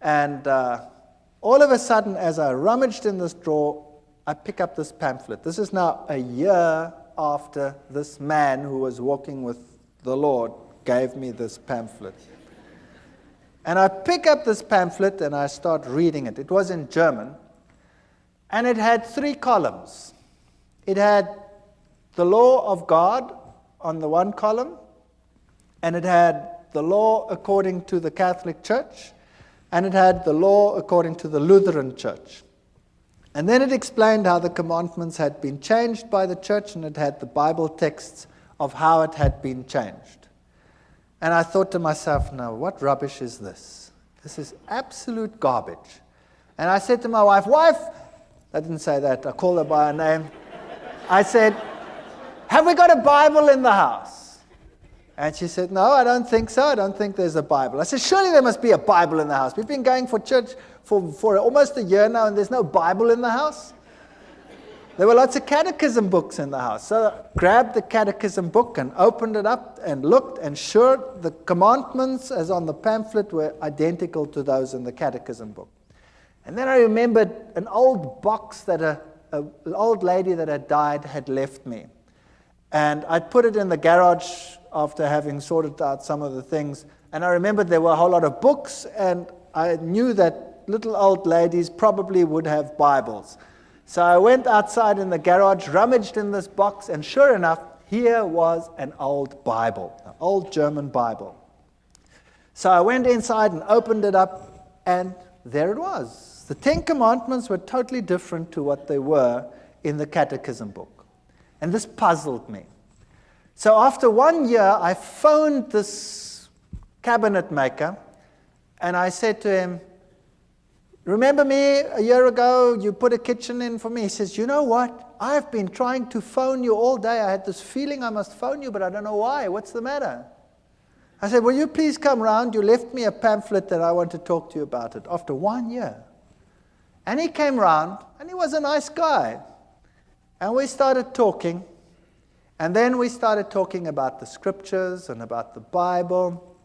and all of a sudden, as I rummaged in this drawer, I pick up this pamphlet. This is now a year after this man who was walking with the Lord gave me this pamphlet. And I pick up this pamphlet and I start reading it. It was in German, and it had 3 columns. It had the law of God on the one column, and it had the law according to the Catholic Church, and it had the law according to the Lutheran Church. And then it explained how the commandments had been changed by the church, and it had the Bible texts of how it had been changed. And I thought to myself, now, what rubbish is this? This is absolute garbage. And I said to my wife, I didn't say that, I called her by her name. I said, have we got a Bible in the house? And she said, no, I don't think so. I don't think there's a Bible. I said, surely there must be a Bible in the house. We've been going for church for almost a year now, and there's no Bible in the house. There were lots of catechism books in the house. So I grabbed the catechism book and opened it up and looked, and sure, the commandments as on the pamphlet were identical to those in the catechism book. And then I remembered an old box that an old lady that had died had left me. And I'd put it in the garage after having sorted out some of the things. And I remembered there were a whole lot of books, and I knew that little old ladies probably would have Bibles. So I went outside in the garage, rummaged in this box, and sure enough, here was an old Bible, an old German Bible. So I went inside and opened it up, and there it was. The 10 Commandments were totally different to what they were in the catechism book. And this puzzled me. So after 1 year, I phoned this cabinet maker, and I said to him, remember me a year ago, you put a kitchen in for me? He says, you know what? I've been trying to phone you all day. I had this feeling I must phone you, but I don't know why. What's the matter? I said, will you please come round? You left me a pamphlet and I want to talk to you about it. After 1 year. And he came round, and he was a nice guy. And we started talking. And then we started talking about the scriptures and about the Bible.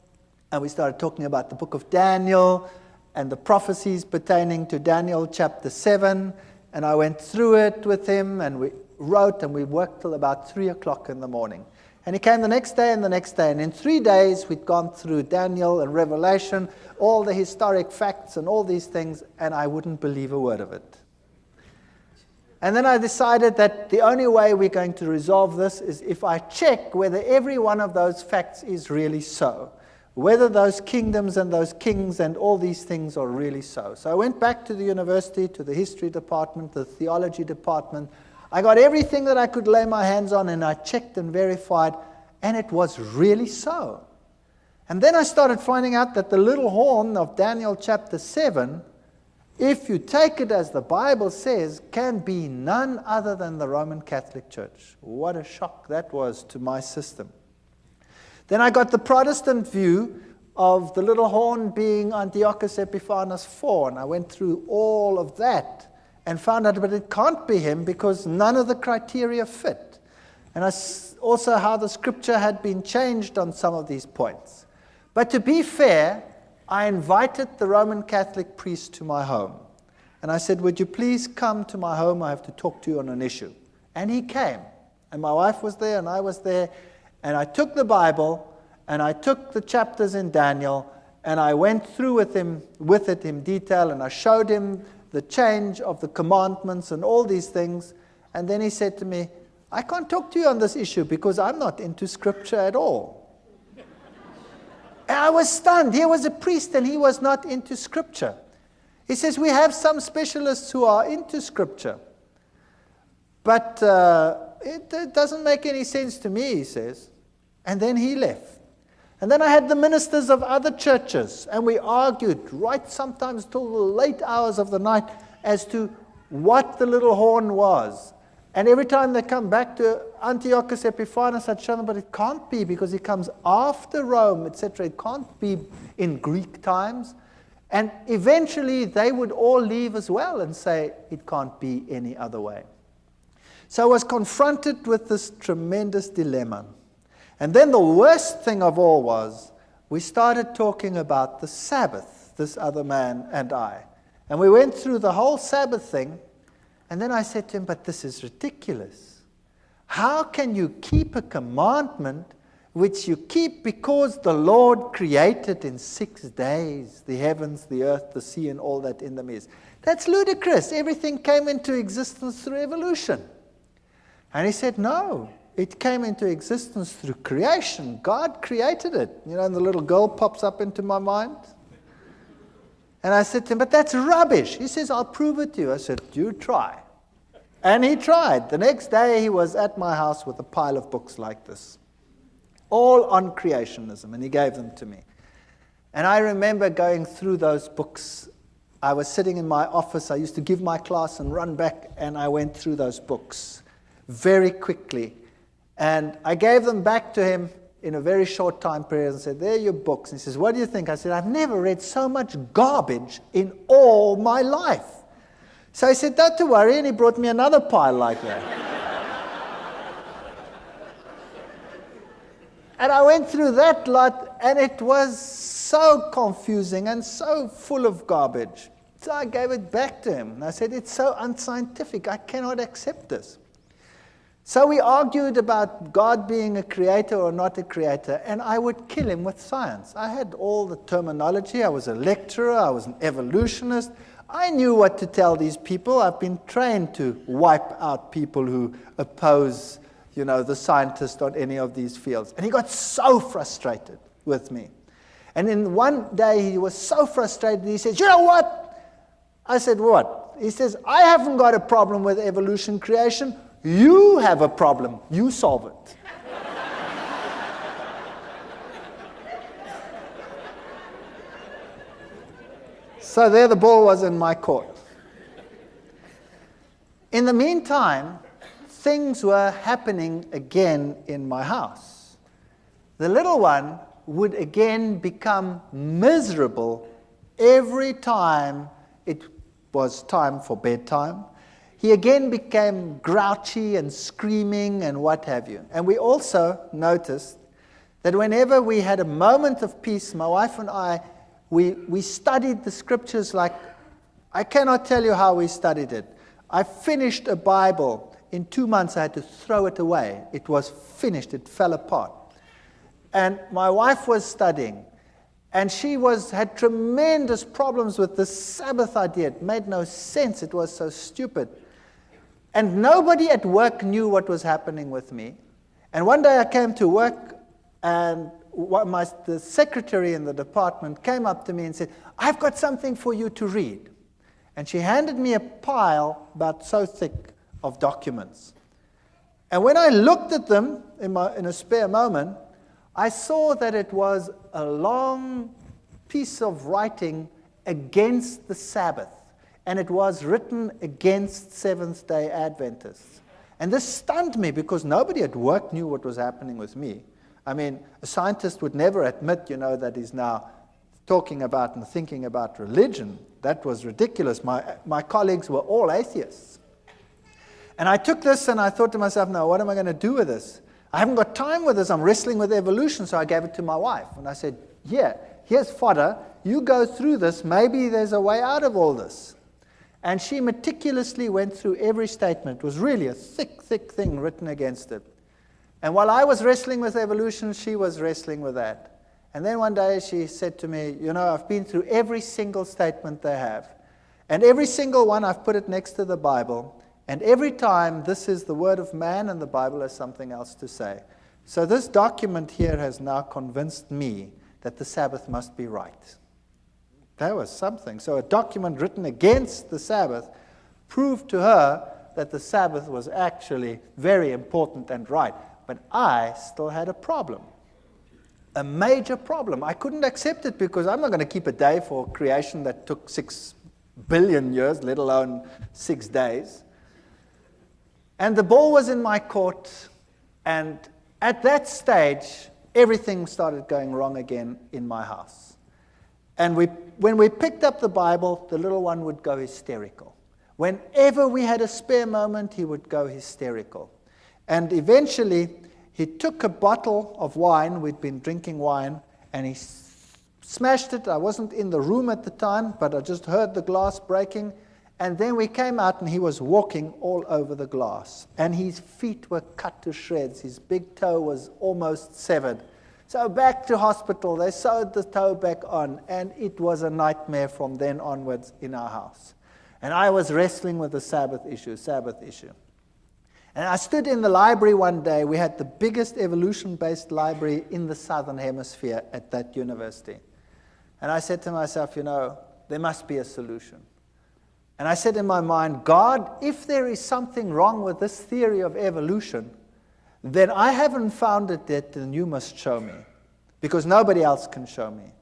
And we started talking about the book of Daniel and the prophecies pertaining to Daniel chapter 7. And I went through it with him, and we wrote, and we worked till about 3 o'clock in the morning. And he came the next day and the next day. And in 3 days, we'd gone through Daniel and Revelation, all the historic facts and all these things, and I wouldn't believe a word of it. And then I decided that the only way we're going to resolve this is if I check whether every one of those facts is really so. Whether those kingdoms and those kings and all these things are really so. So I went back to the university, to the history department, the theology department. I got everything that I could lay my hands on, and I checked and verified, and it was really so. And then I started finding out that the little horn of Daniel chapter 7, if you take it as the Bible says, can be none other than the Roman Catholic Church. What a shock that was to my system. Then I got the Protestant view of the little horn being Antiochus Epiphanes IV, and I went through all of that and found out, but it can't be him because none of the criteria fit. And also how the scripture had been changed on some of these points. But to be fair, I invited the Roman Catholic priest to my home. And I said, would you please come to my home? I have to talk to you on an issue. And he came. And my wife was there, and I was there. And I took the Bible, and I took the chapters in Daniel, and I went through with it in detail, and I showed him the change of the commandments and all these things. And then he said to me, I can't talk to you on this issue because I'm not into scripture at all. And I was stunned. Here was a priest, and he was not into scripture. He says, we have some specialists who are into scripture. But it doesn't make any sense to me, he says. And then he left. And then I had the ministers of other churches, and we argued right sometimes till the late hours of the night as to what the little horn was. And every time they come back to Antiochus Epiphanes, I'd show them, but it can't be because he comes after Rome, etc. It can't be in Greek times. And eventually they would all leave as well and say it can't be any other way. So I was confronted with this tremendous dilemma. And then the worst thing of all was we started talking about the Sabbath, this other man and I. And we went through the whole Sabbath thing. And then I said to him, but this is ridiculous. How can you keep a commandment which you keep because the Lord created in 6 days the heavens, the earth, the sea, and all that in them is? That's ludicrous. Everything came into existence through evolution. And he said, no, it came into existence through creation. God created it. You know, and the little girl pops up into my mind. And I said to him, but that's rubbish. He says, I'll prove it to you. I said, you try. And he tried. The next day he was at my house with a pile of books like this, all on creationism, and he gave them to me. And I remember going through those books. I was sitting in my office. I used to give my class and run back, and I went through those books very quickly. And I gave them back to him in a very short time period and said, there are your books. And he says, what do you think? I said, I've never read so much garbage in all my life. So he said, don't to worry, and he brought me another pile like that. And I went through that lot, and it was so confusing and so full of garbage. So I gave it back to him. And I said, it's so unscientific. I cannot accept this. So we argued about God being a creator or not a creator, and I would kill him with science. I had all the terminology. I was a lecturer. I was an evolutionist. I knew what to tell these people. I've been trained to wipe out people who oppose, the scientist on any of these fields. And he got so frustrated with me. And then one day he was so frustrated, he says, you know what? I said, what? He says, I haven't got a problem with evolution creation. You have a problem. You solve it. So there the ball was in my court. In the meantime, things were happening again in my house. The little one would again become miserable every time it was time for bedtime. He again became grouchy and screaming and what have you. And we also noticed that whenever we had a moment of peace, my wife and I, we studied the scriptures like, I cannot tell you how we studied it. I finished a Bible. In 2 months I had to throw it away. It was finished. It fell apart. And my wife was studying. And she had tremendous problems with the Sabbath idea. It made no sense. It was so stupid. And nobody at work knew what was happening with me. And one day I came to work, and the secretary in the department came up to me and said, I've got something for you to read. And she handed me a pile about so thick of documents. And when I looked at them in a spare moment, I saw that it was a long piece of writing against the Sabbath. And it was written against Seventh-day Adventists. And this stunned me because nobody at work knew what was happening with me. I mean, a scientist would never admit, that he's now talking about and thinking about religion. That was ridiculous. My colleagues were all atheists. And I took this and I thought to myself, no, what am I going to do with this? I haven't got time with this. I'm wrestling with evolution. So I gave it to my wife. And I said, here's fodder. You go through this. Maybe there's a way out of all this. And she meticulously went through every statement. It was really a thick, thick thing written against it. And while I was wrestling with evolution, she was wrestling with that. And then one day she said to me, I've been through every single statement they have. And every single one, I've put it next to the Bible. And every time, this is the word of man, and the Bible has something else to say. So this document here has now convinced me that the Sabbath must be right. That was something. So a document written against the Sabbath proved to her that the Sabbath was actually very important and right. But I still had a problem, a major problem. I couldn't accept it because I'm not going to keep a day for creation that took 6 billion years, let alone 6 days. And the ball was in my court, and at that stage, everything started going wrong again in my house. And when we picked up the Bible, the little one would go hysterical. Whenever we had a spare moment, he would go hysterical. And eventually, he took a bottle of wine, we'd been drinking wine, and he smashed it. I wasn't in the room at the time, but I just heard the glass breaking. And then we came out, and he was walking all over the glass. And his feet were cut to shreds. His big toe was almost severed. So back to hospital. They sewed the toe back on, and it was a nightmare from then onwards in our house. And I was wrestling with the Sabbath issue. And I stood in the library one day. We had the biggest evolution-based library in the Southern Hemisphere at that university. And I said to myself, there must be a solution. And I said in my mind, God, if there is something wrong with this theory of evolution, then I haven't found it yet, then you must show me, because nobody else can show me.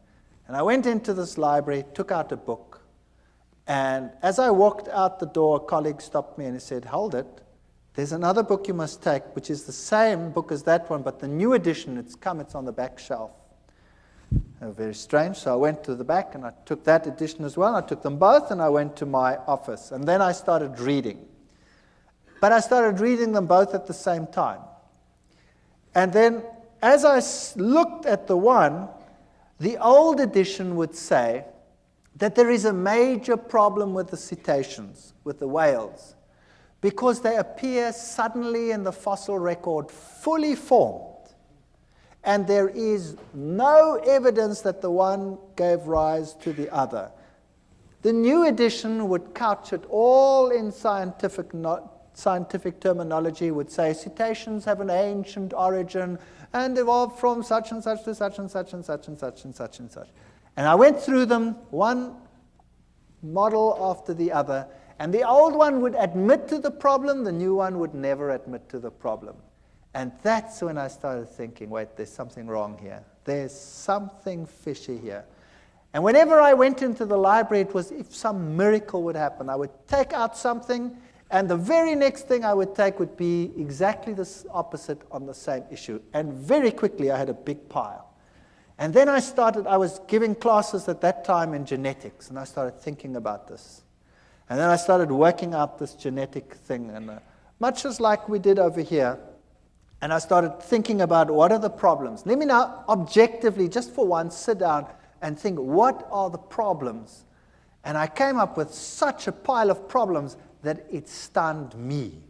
And I went into this library, took out a book, and as I walked out the door, a colleague stopped me and he said, hold it, there's another book you must take, which is the same book as that one, but the new edition, it's on the back shelf. Very strange. So I went to the back and I took that edition as well. I took them both and I went to my office. And then I started reading. But I started reading them both at the same time. And then as I looked at the one, the old edition would say that there is a major problem with the cetaceans, with the whales, because they appear suddenly in the fossil record fully formed. And there is no evidence that the one gave rise to the other. The new edition would couch it all in scientific terminology, would say cetaceans have an ancient origin and evolved from such and such to such and such and such and such and such and such. And I went through them, one model after the other, and the old one would admit to the problem, the new one would never admit to the problem. And that's when I started thinking, wait, there's something wrong here. There's something fishy here. And whenever I went into the library, it was if some miracle would happen. I would take out something, and the very next thing I would take would be exactly the opposite on the same issue. And very quickly, I had a big pile. And then I was giving classes at that time in genetics, and I started thinking about this. And then I started working out this genetic thing, and much as like we did over here. And I started thinking about what are the problems. Let me now objectively, just for once, sit down and think, what are the problems? And I came up with such a pile of problems that it stunned me.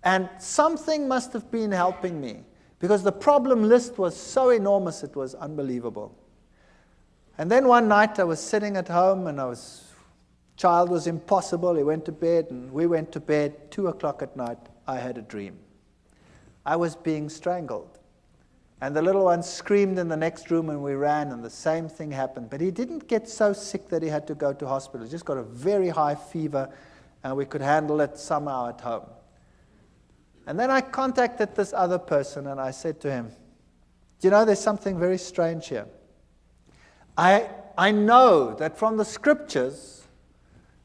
And something must have been helping me, because the problem list was so enormous, it was unbelievable. And then one night I was sitting at home, and child was impossible. He went to bed, and we went to bed. 2 o'clock at night, I had a dream. I was being strangled. And the little one screamed in the next room, and we ran, and the same thing happened. But he didn't get so sick that he had to go to hospital. He just got a very high fever, and we could handle it somehow at home. And then I contacted this other person, and I said to him, there's something very strange here. I know that from the scriptures,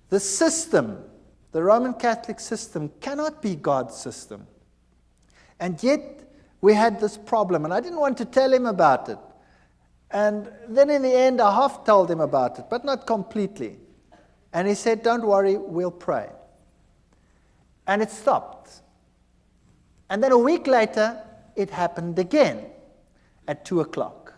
the system, the Roman Catholic system, cannot be God's system. And yet, we had this problem, and I didn't want to tell him about it. And then in the end, I half told him about it, but not completely. And he said, don't worry, we'll pray. And it stopped. And then a week later, it happened again at 2 o'clock.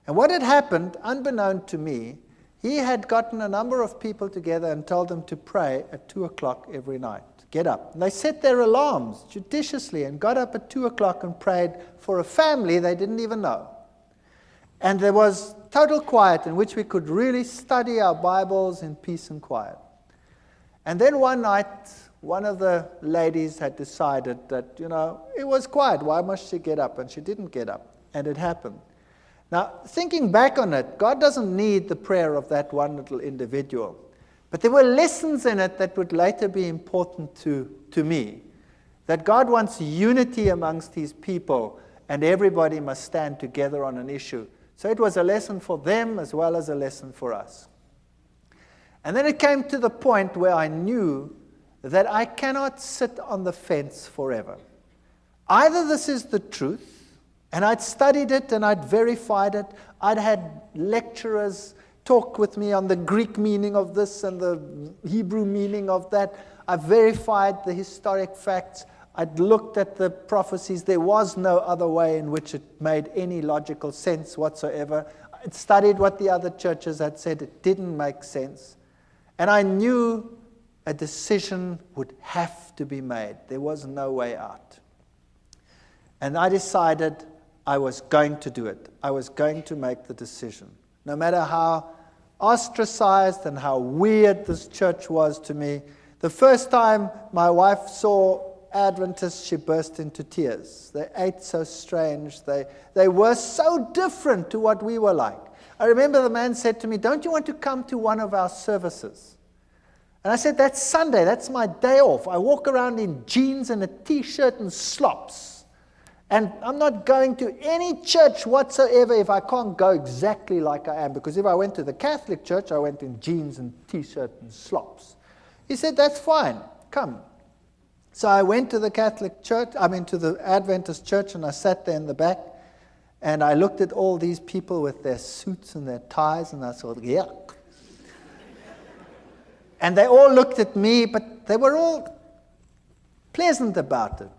And what had happened, unbeknown to me, he had gotten a number of people together and told them to pray at 2 o'clock every night. Get up. And they set their alarms judiciously and got up at 2 o'clock and prayed for a family they didn't even know. And there was total quiet in which we could really study our Bibles in peace and quiet. And then one night, one of the ladies had decided that, it was quiet. Why must she get up? And she didn't get up. And it happened. Now, thinking back on it, God doesn't need the prayer of that one little individual. But there were lessons in it that would later be important to me. That God wants unity amongst His people, and everybody must stand together on an issue. So it was a lesson for them as well as a lesson for us. And then it came to the point where I knew that I cannot sit on the fence forever. Either this is the truth, and I'd studied it and I'd verified it. I'd had lecturers talk with me on the Greek meaning of this and the Hebrew meaning of that. I verified the historic facts. I'd looked at the prophecies. There was no other way in which it made any logical sense whatsoever. I'd studied what the other churches had said. It didn't make sense. And I knew a decision would have to be made. There was no way out. And I decided I was going to do it. I was going to make the decision. No matter how ostracized and how weird this church was to me, the first time my wife saw Adventists, she burst into tears. They ate so strange. They were so different to what we were like. I remember the man said to me, "Don't you want to come to one of our services?" And I said, "That's Sunday. That's my day off. I walk around in jeans and a T-shirt and slops. And I'm not going to any church whatsoever if I can't go exactly like I am. Because if I went to the Catholic church, I went in jeans and T-shirt and slops." He said, "That's fine. Come." So I went to the to the Adventist church, and I sat there in the back, and I looked at all these people with their suits and their ties, and I thought, yuck. And they all looked at me, but they were all pleasant about it.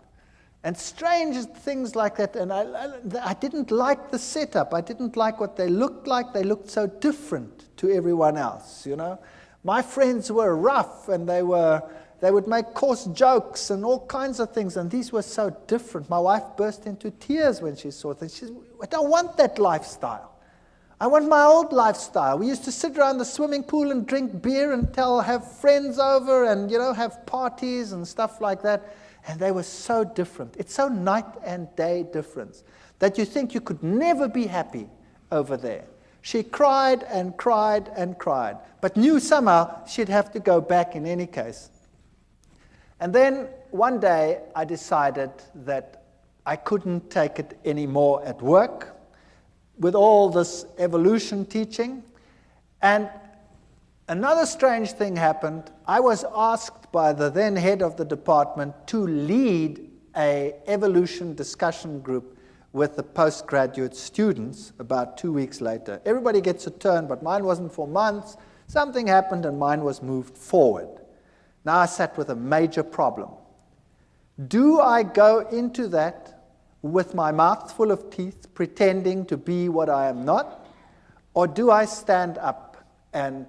And strange things like that, and I didn't like the setup. I didn't like what they looked like. They looked so different to everyone else, you know. My friends were rough, and they would make coarse jokes and all kinds of things, and these were so different. My wife burst into tears when she saw things. She said, "I don't want that lifestyle. I want my old lifestyle. We used to sit around the swimming pool and drink beer and have friends over and, have parties and stuff like that." And they were so different. It's so night and day difference that you think you could never be happy over there. She cried and cried and cried, but knew somehow she'd have to go back in any case. And then one day I decided that I couldn't take it anymore at work with all this evolution teaching. And another strange thing happened. I was asked by the then head of the department to lead an evolution discussion group with the postgraduate students about 2 weeks later. Everybody gets a turn, but mine wasn't for months. Something happened and mine was moved forward. Now I sat with a major problem. Do I go into that with my mouth full of teeth, pretending to be what I am not? Or do I stand up and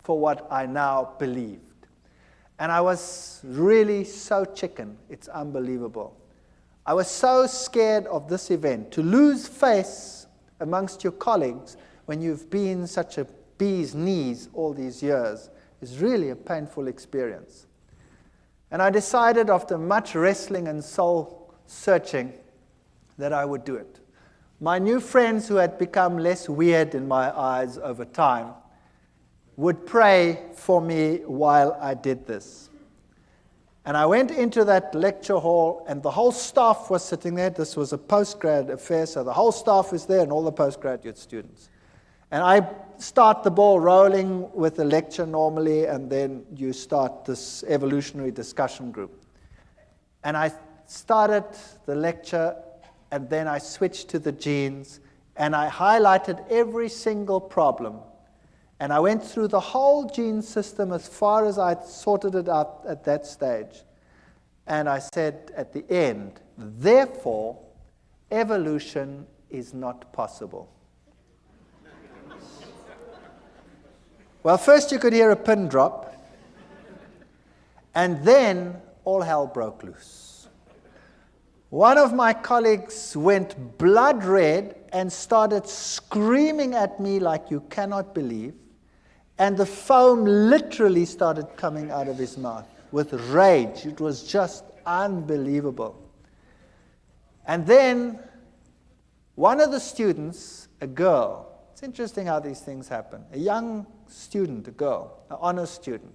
for what I now believed? And I was really so chicken, it's unbelievable. I was so scared of this event. To lose face amongst your colleagues when you've been such a bee's knees all these years is really a painful experience. And I decided after much wrestling and soul searching that I would do it. My new friends, who had become less weird in my eyes over time, would pray for me while I did this. And I went into that lecture hall, and the whole staff was sitting there. This was a postgrad affair, so the whole staff is there and all the postgraduate students. And I start the ball rolling with the lecture normally, and then you start this evolutionary discussion group. And I started the lecture, and then I switched to the genes, and I highlighted every single problem. And I went through the whole gene system as far as I'd sorted it out at that stage. And I said at the end, therefore, evolution is not possible. Well, first you could hear a pin drop, and then all hell broke loose. One of my colleagues went blood red and started screaming at me like you cannot believe. And the foam literally started coming out of his mouth with rage. It was just unbelievable. And then one of the students, a girl, it's interesting how these things happen, a young student, a girl, an honor student,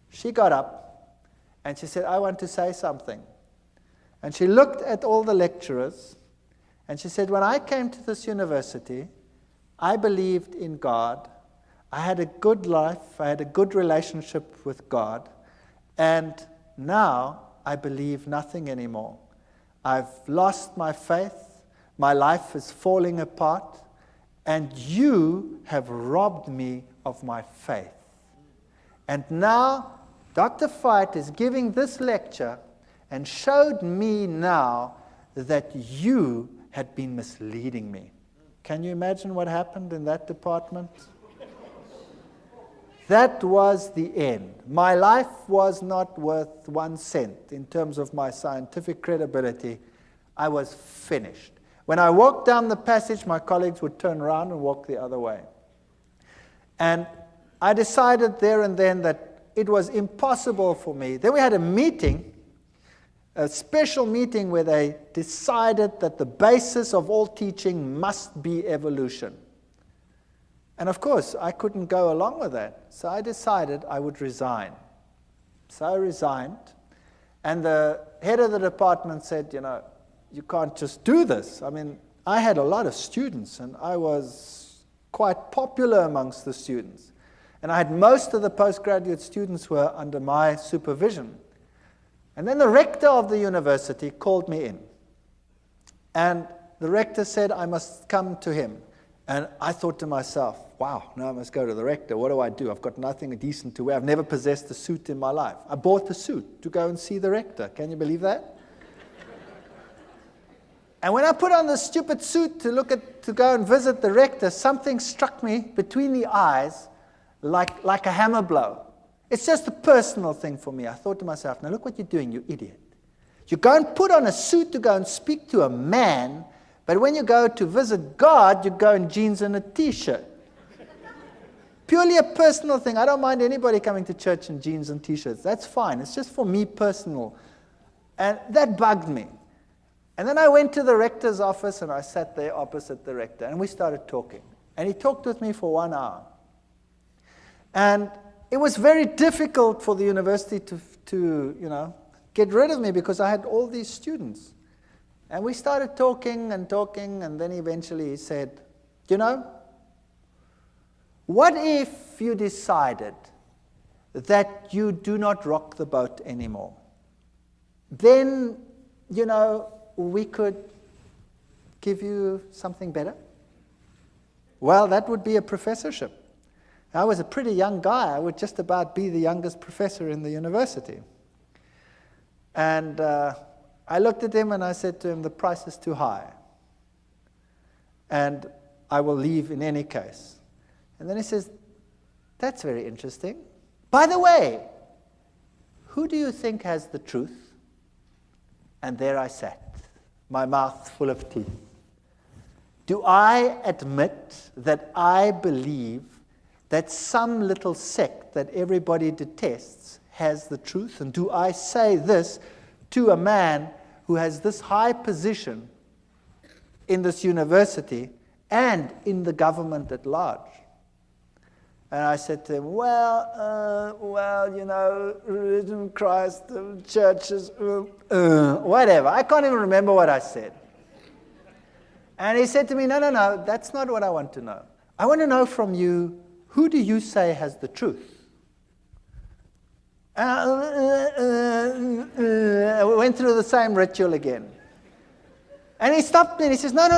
she got up and she said, "I want to say something." And she looked at all the lecturers and she said, "When I came to this university, I believed in God. I had a good life, I had a good relationship with God, And now I believe nothing anymore. I've lost my faith. My life is falling apart. And you have robbed me of my faith. And now Dr. Veith is giving this lecture and showed me now that you had been misleading me. Can you imagine what happened in that department? That was the end. My life was not worth 1 cent in terms of my scientific credibility. I was finished. When I walked down the passage, my colleagues would turn around and walk the other way. And I decided there and then that it was impossible for me. Then we had a meeting, a special meeting where they decided that the basis of all teaching must be evolution. And of course, I couldn't go along with that. So I decided I would resign. So I resigned. And the head of the department said, you can't just do this. I mean, I had a lot of students, and I was quite popular amongst the students. And I had most of the postgraduate students were under my supervision. And then the rector of the university called me in. And the rector said I must come to him. And I thought to myself, wow, now I must go to the rector. What do? I've got nothing decent to wear. I've never possessed a suit in my life. I bought a suit to go and see the rector. Can you believe that? And when I put on this stupid suit to go and visit the rector, something struck me between the eyes like a hammer blow. It's just a personal thing for me. I thought to myself, now look what you're doing, you idiot. You go and put on a suit to go and speak to a man, but when you go to visit God, you go in jeans and a t-shirt. Purely a personal thing. I don't mind anybody coming to church in jeans and t-shirts. That's fine. It's just for me personal. And that bugged me. And then I went to the rector's office, and I sat there opposite the rector, and we started talking. And he talked with me for 1 hour. And it was very difficult for the university to get rid of me because I had all these students. And we started talking, and then eventually he said, what if you decided that you do not rock the boat anymore? Then, we could give you something better. Well, that would be a professorship. I was a pretty young guy. I would just about be the youngest professor in the university. And I looked at him and I said to him, the price is too high. And I will leave in any case. And then he says, that's very interesting. By the way, who do you think has the truth? And there I sat, my mouth full of teeth. Do I admit that I believe that some little sect that everybody detests has the truth? And do I say this to a man who has this high position in this university and in the government at large? And I said to him, religion, Christ, churches, whatever. I can't even remember what I said. And he said to me, no, that's not what I want to know. I want to know from you, who do you say has the truth? We went through the same ritual again. And he stopped me and he says, no, I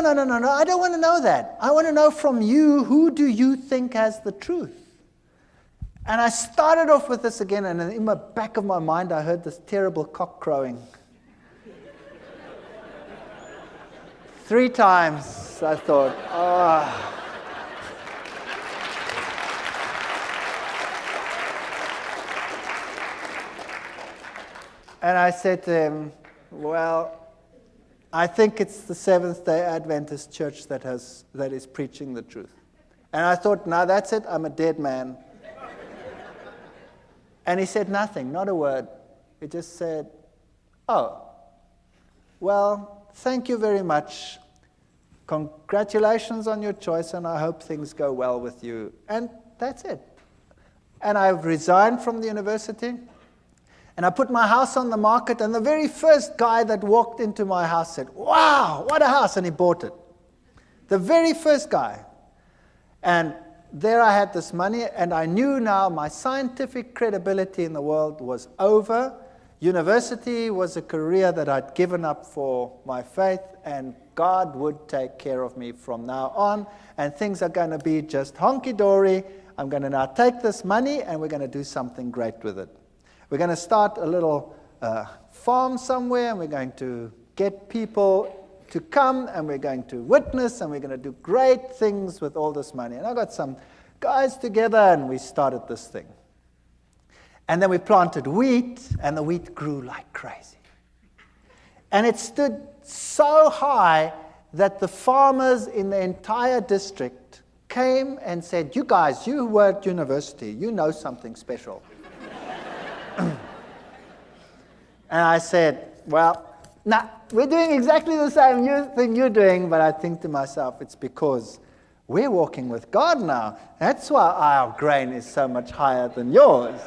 don't want to know that. I want to know from you, who do you think has the truth? And I started off with this again, and in the back of my mind, I heard this terrible cock crowing. 3 times, I thought, oh. And I said to him, well, I think it's the Seventh-day Adventist Church that is preaching the truth. And I thought, now that's it, I'm a dead man. And he said nothing, not a word. He just said, oh, well, thank you very much. Congratulations on your choice, and I hope things go well with you. And that's it. And I've resigned from the university, and I put my house on the market, and the very first guy that walked into my house said, wow, what a house, and he bought it. The very first guy. And there I had this money, and I knew now my scientific credibility in the world was over. University was a career that I'd given up for my faith, and God would take care of me from now on, and things are going to be just honky-dory. I'm going to now take this money, and we're going to do something great with it. We're going to start a little farm somewhere, and we're going to get people to come, and we're going to witness, and we're going to do great things with all this money. And I got some guys together, and we started this thing. And then we planted wheat, and the wheat grew like crazy. And it stood so high that the farmers in the entire district came and said, "You guys, you were at university, you know something special." And I said, "Well, nah, we're doing exactly the same thing you're doing," but I think to myself, it's because we're walking with God now. That's why our grain is so much higher than yours.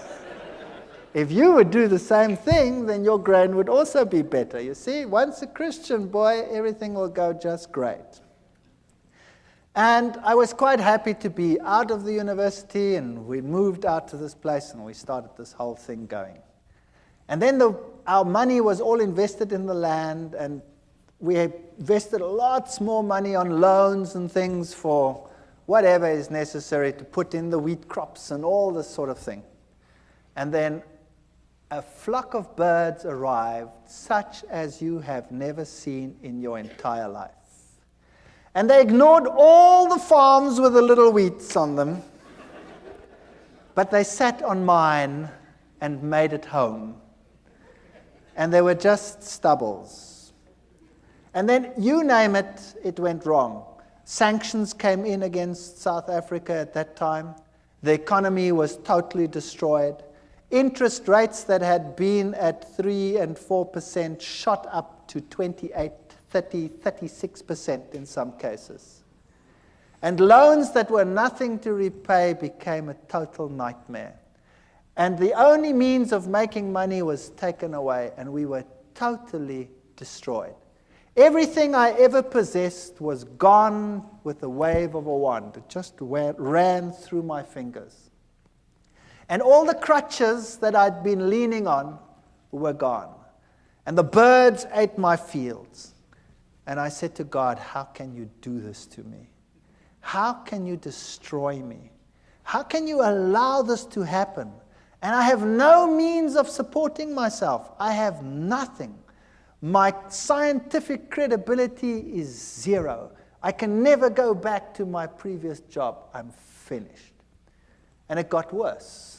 If you would do the same thing, then your grain would also be better. You see, once a Christian, boy, everything will go just great. And I was quite happy to be out of the university, and we moved out to this place, and we started this whole thing going. And then our money was all invested in the land, and we invested lots more money on loans and things for whatever is necessary to put in the wheat crops and all this sort of thing. And then a flock of birds arrived, such as you have never seen in your entire life. And they ignored all the farms with the little wheats on them, but they sat on mine and made it home. And they were just stubbles. And then, you name it, it went wrong. Sanctions came in against South Africa at that time. The economy was totally destroyed. Interest rates that had been at 3 and 4% shot up to 28, 30, 36% in some cases. And loans that were nothing to repay became a total nightmare. And the only means of making money was taken away, and we were totally destroyed. Everything I ever possessed was gone with the wave of a wand. It just ran through my fingers. And all the crutches that I'd been leaning on were gone. And the birds ate my fields. And I said to God, "How can you do this to me? How can you destroy me? How can you allow this to happen? And I have no means of supporting myself. I have nothing. My scientific credibility is zero. I can never go back to my previous job. I'm finished." And it got worse.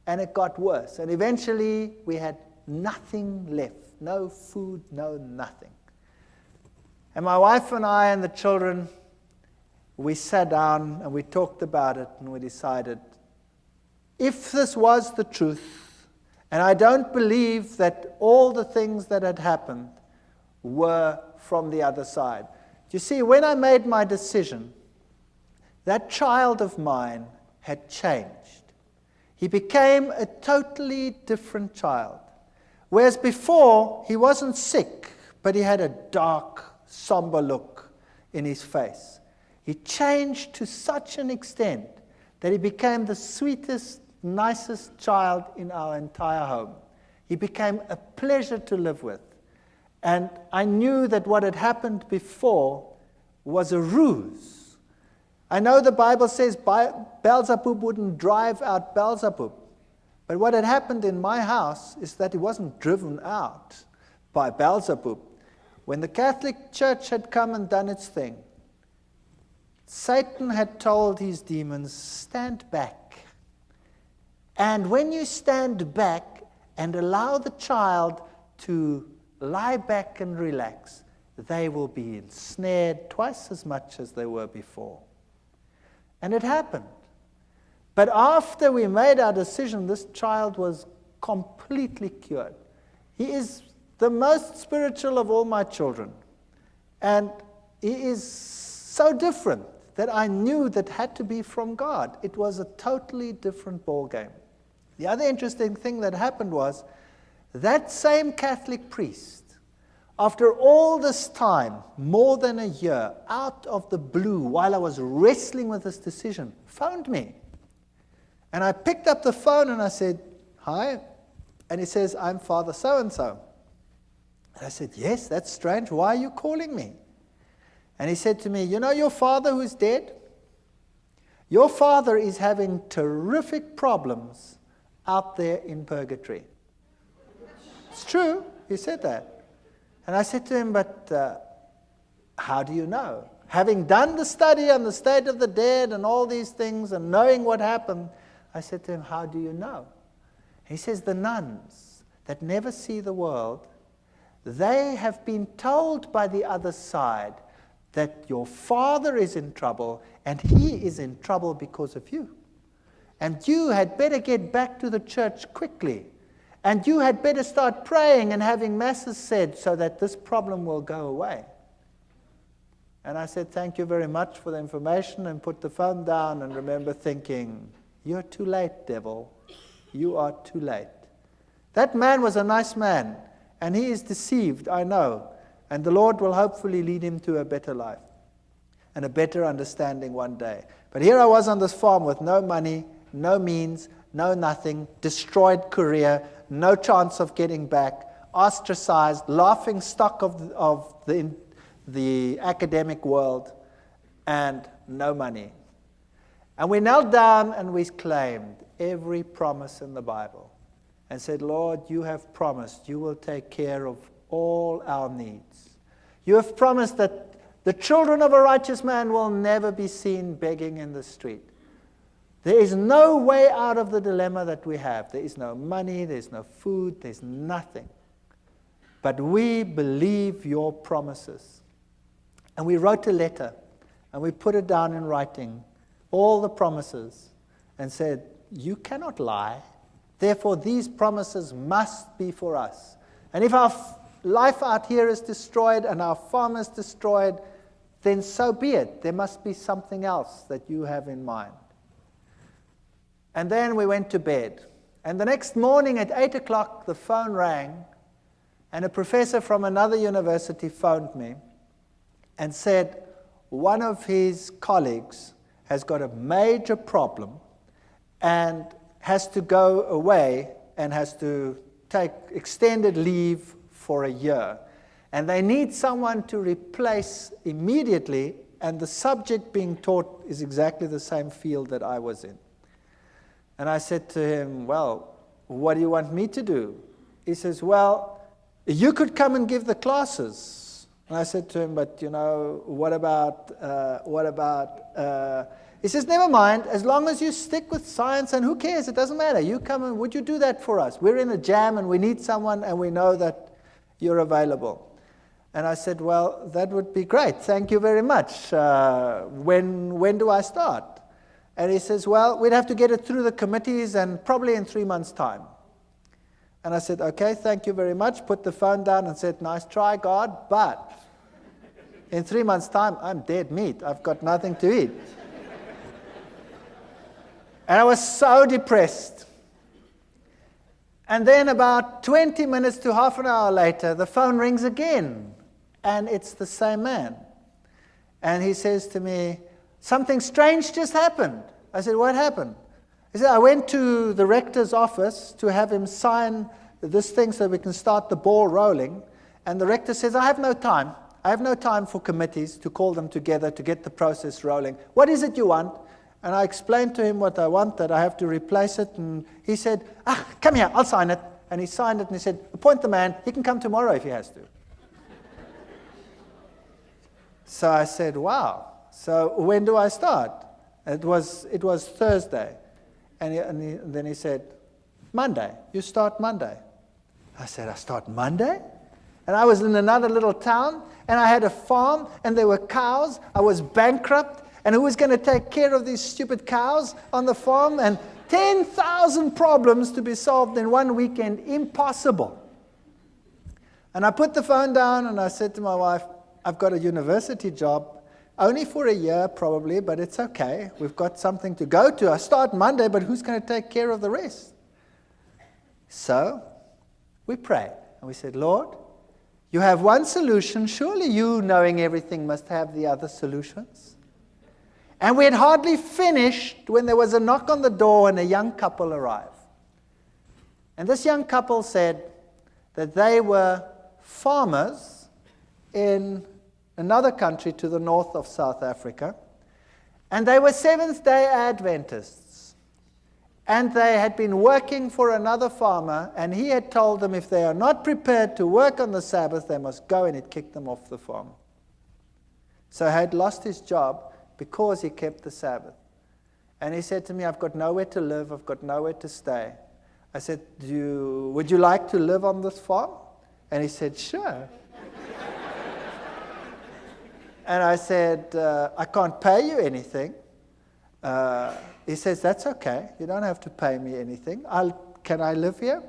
And it got worse. And eventually, we had nothing left. No food, no nothing. And my wife and I and the children, we sat down and we talked about it, and we decided, if this was the truth, and I don't believe that all the things that had happened were from the other side. You see, when I made my decision, that child of mine had changed. He became a totally different child. Whereas before, he wasn't sick, but he had a dark, somber look in his face. He changed to such an extent that he became the sweetest, nicest child in our entire home. He became a pleasure to live with. And I knew that what had happened before was a ruse. I know the Bible says Beelzebub wouldn't drive out Beelzebub. But what had happened in my house is that he wasn't driven out by Beelzebub. When the Catholic Church had come and done its thing, Satan had told his demons, "Stand back." And when you stand back and allow the child to lie back and relax, they will be ensnared twice as much as they were before. And it happened. But after we made our decision, this child was completely cured. He is the most spiritual of all my children. And he is so different that I knew that had to be from God. It was a totally different ballgame. The other interesting thing that happened was that same Catholic priest, after all this time, more than a year, out of the blue, while I was wrestling with this decision, phoned me. And I picked up the phone and I said, "Hi." And he says, "I'm Father so-and-so." And I said, "Yes, that's strange. Why are you calling me?" And he said to me, "You know your father who's dead? Your father is having terrific problems out there in purgatory." It's true. He said that. And I said to him, "But how do you know?" Having done the study on the state of the dead and all these things and knowing what happened, I said to him, "How do you know?" He says, "The nuns that never see the world, they have been told by the other side that your father is in trouble and he is in trouble because of you. And you had better get back to the church quickly. And you had better start praying and having masses said so that this problem will go away." And I said, "Thank you very much for the information," and put the phone down and remember thinking, "You're too late, devil. You are too late." That man was a nice man, and he is deceived, I know. And the Lord will hopefully lead him to a better life and a better understanding one day. But here I was on this farm with no money, no means, no nothing, destroyed career, no chance of getting back, ostracized, laughing stock of the academic world, and no money. And we knelt down and we claimed every promise in the Bible and said, "Lord, you have promised you will take care of all our needs. You have promised that the children of a righteous man will never be seen begging in the street. There is no way out of the dilemma that we have. There is no money, there's no food, there's nothing. But we believe your promises." And we wrote a letter, and we put it down in writing, all the promises, and said, "You cannot lie. Therefore, these promises must be for us. And if our life out here is destroyed and our farm is destroyed, then so be it. There must be something else that you have in mind." And then we went to bed. And the next morning at 8 o'clock, the phone rang, and a professor from another university phoned me and said one of his colleagues has got a major problem and has to go away and has to take extended leave for a year. And they need someone to replace immediately, and the subject being taught is exactly the same field that I was in. And I said to him, "Well, what do you want me to do?" He says, "Well, you could come and give the classes." And I said to him, "But, you know, what about, He says, "Never mind, as long as you stick with science, and who cares, it doesn't matter. You come and would you do that for us? We're in a jam and we need someone and we know that you're available." And I said, "Well, that would be great. Thank you very much. When do I start?" And he says, "Well, we'd have to get it through the committees and probably in 3 months' time." And I said, "Okay, thank you very much." Put the phone down and said, "Nice try, God, but in 3 months' time, I'm dead meat. I've got nothing to eat." And I was so depressed. And then about 20 minutes to half an hour later, the phone rings again. And it's the same man. And he says to me, "Something strange just happened." I said, "What happened?" He said, "I went to the rector's office to have him sign this thing so we can start the ball rolling. And the rector says, I have no time. I have no time for committees to call them together to get the process rolling. What is it you want?" And I explained to him what I want, that I have to replace it. And he said, "Come here, I'll sign it." And he signed it and he said, "Appoint the man. He can come tomorrow if he has to." So I said, "Wow. So when do I start?" It was Thursday. And then he said, "Monday. You start Monday." I said, "I start Monday?" And I was in another little town, and I had a farm, and there were cows. I was bankrupt, and who was going to take care of these stupid cows on the farm? And 10,000 problems to be solved in one weekend. Impossible. And I put the phone down, and I said to my wife, "I've got a university job. Only for a year, probably, but it's okay. We've got something to go to. I start Monday, but who's going to take care of the rest?" So we prayed, and we said, "Lord, You have one solution. Surely you, knowing everything, must have the other solutions. And we had hardly finished when there was a knock on the door and a young couple arrived. And this young couple said that they were farmers in another country to the north of South Africa. And they were Seventh-day Adventists. And they had been working for another farmer, and he had told them if they are not prepared to work on the Sabbath, they must go, and he'd kicked them off the farm. So he had lost his job because he kept the Sabbath. And he said to me, I've got nowhere to live, I've got nowhere to stay. I said, would you like to live on this farm? And he said, sure. And I said, I can't pay you anything. He says, that's okay. You don't have to pay me anything. Can I live here?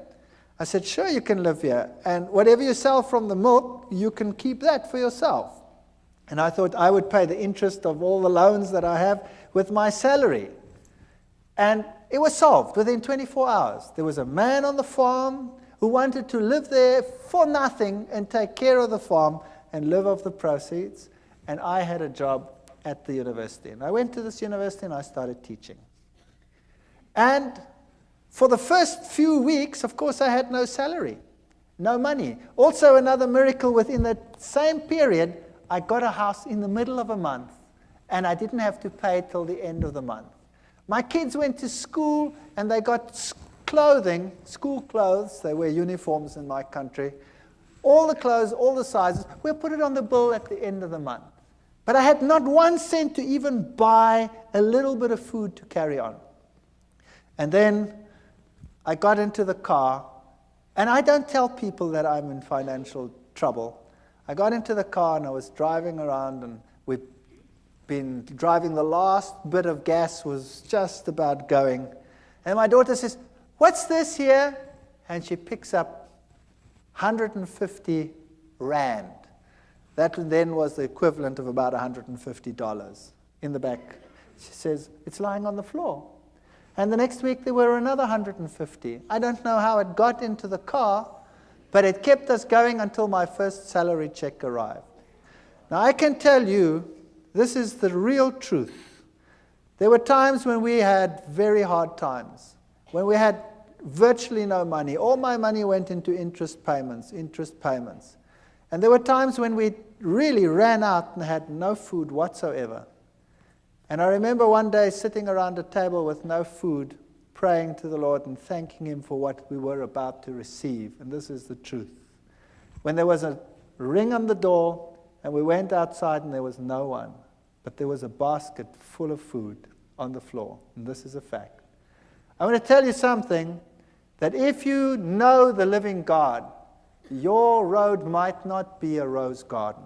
I said, sure, you can live here. And whatever you sell from the milk, you can keep that for yourself. And I thought I would pay the interest of all the loans that I have with my salary. And it was solved within 24 hours. There was a man on the farm who wanted to live there for nothing and take care of the farm and live off the proceeds. And I had a job at the university. And I went to this university and I started teaching. And for the first few weeks, of course, I had no salary, no money. Also, another miracle within that same period, I got a house in the middle of a month, and I didn't have to pay till the end of the month. My kids went to school, and they got clothing, school clothes. They wear uniforms in my country. All the clothes, all the sizes, we'll put it on the bill at the end of the month. But I had not 1 cent to even buy a little bit of food to carry on. And then I got into the car, and I don't tell people that I'm in financial trouble. I got into the car, and I was driving around, and we'd been driving. The last bit of gas was just about going. And my daughter says, what's this here? And she picks up 150 rand. That then was the equivalent of about $150 in the back. She says, it's lying on the floor. And the next week there were another 150. I don't know how it got into the car, but it kept us going until my first salary check arrived. Now I can tell you, this is the real truth. There were times when we had very hard times, when we had virtually no money. All my money went into interest payments. And there were times when we really ran out and had no food whatsoever. And I remember one day sitting around a table with no food, praying to the Lord and thanking Him for what we were about to receive. And this is the truth. When there was a ring on the door, and we went outside and there was no one, but there was a basket full of food on the floor. And this is a fact. I want to tell you something, that if you know the living God, your road might not be a rose garden.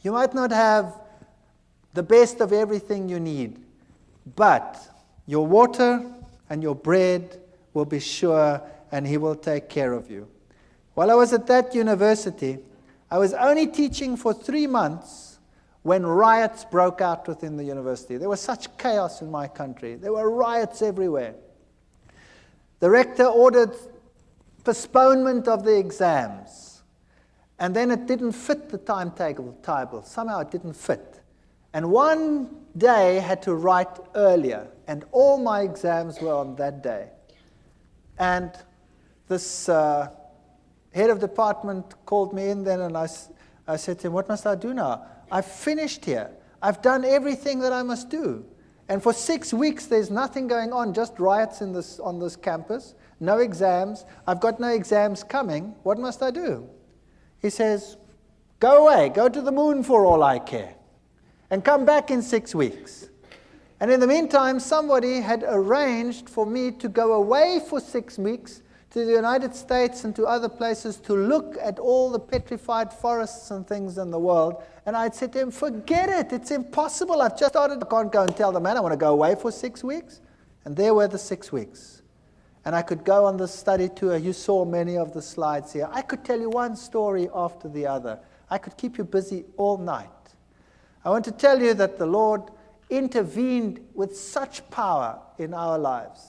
You might not have the best of everything you need, but your water and your bread will be sure, and He will take care of you. While I was at that university, I was only teaching for 3 months when riots broke out within the university. There was such chaos in my country. There were riots everywhere. The rector ordered postponement of the exams. And then it didn't fit the timetable. Somehow it didn't fit. And one day I had to write earlier. And all my exams were on that day. And this head of department called me in then, and I said to him, what must I do now? I've finished here. I've done everything that I must do. And for 6 weeks, there's nothing going on, just riots on this campus, no exams. I've got no exams coming. What must I do? He says, go away, go to the moon for all I care, and come back in 6 weeks. And in the meantime, somebody had arranged for me to go away for 6 weeks to the United States and to other places to look at all the petrified forests and things in the world. And I'd said to him, forget it, it's impossible. I've just started. I can't go and tell the man I want to go away for 6 weeks. And there were the 6 weeks. And I could go on the study tour. You saw many of the slides here. I could tell you one story after the other. I could keep you busy all night. I want to tell you that the Lord intervened with such power in our lives.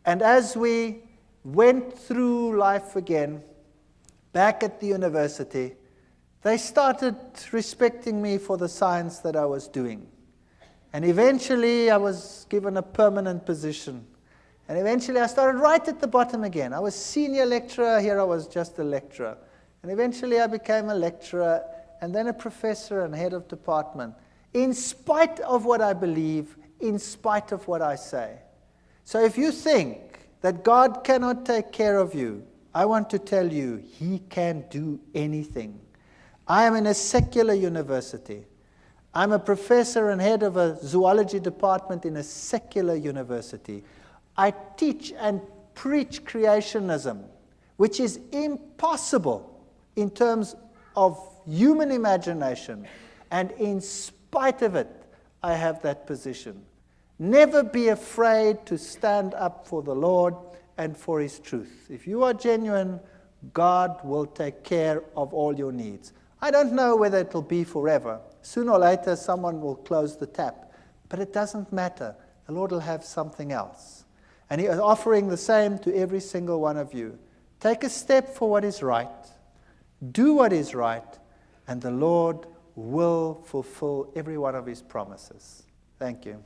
And as we went through life again, back at the university, they started respecting me for the science that I was doing. And eventually I was given a permanent position. And eventually I started right at the bottom again. I was senior lecturer, here I was just a lecturer. And eventually I became a lecturer, and then a professor and head of department, in spite of what I believe, in spite of what I say. So if you think that God cannot take care of you, I want to tell you, He can do anything. I am in a secular university. I'm a professor and head of a zoology department in a secular university. I teach and preach creationism, which is impossible in terms of human imagination. And in spite of it, I have that position. Never be afraid to stand up for the Lord and for His truth. If you are genuine, God will take care of all your needs. I don't know whether it will be forever. Sooner or later, someone will close the tap. But it doesn't matter. The Lord will have something else. And He is offering the same to every single one of you. Take a step for what is right. Do what is right. And the Lord will fulfill every one of His promises. Thank you.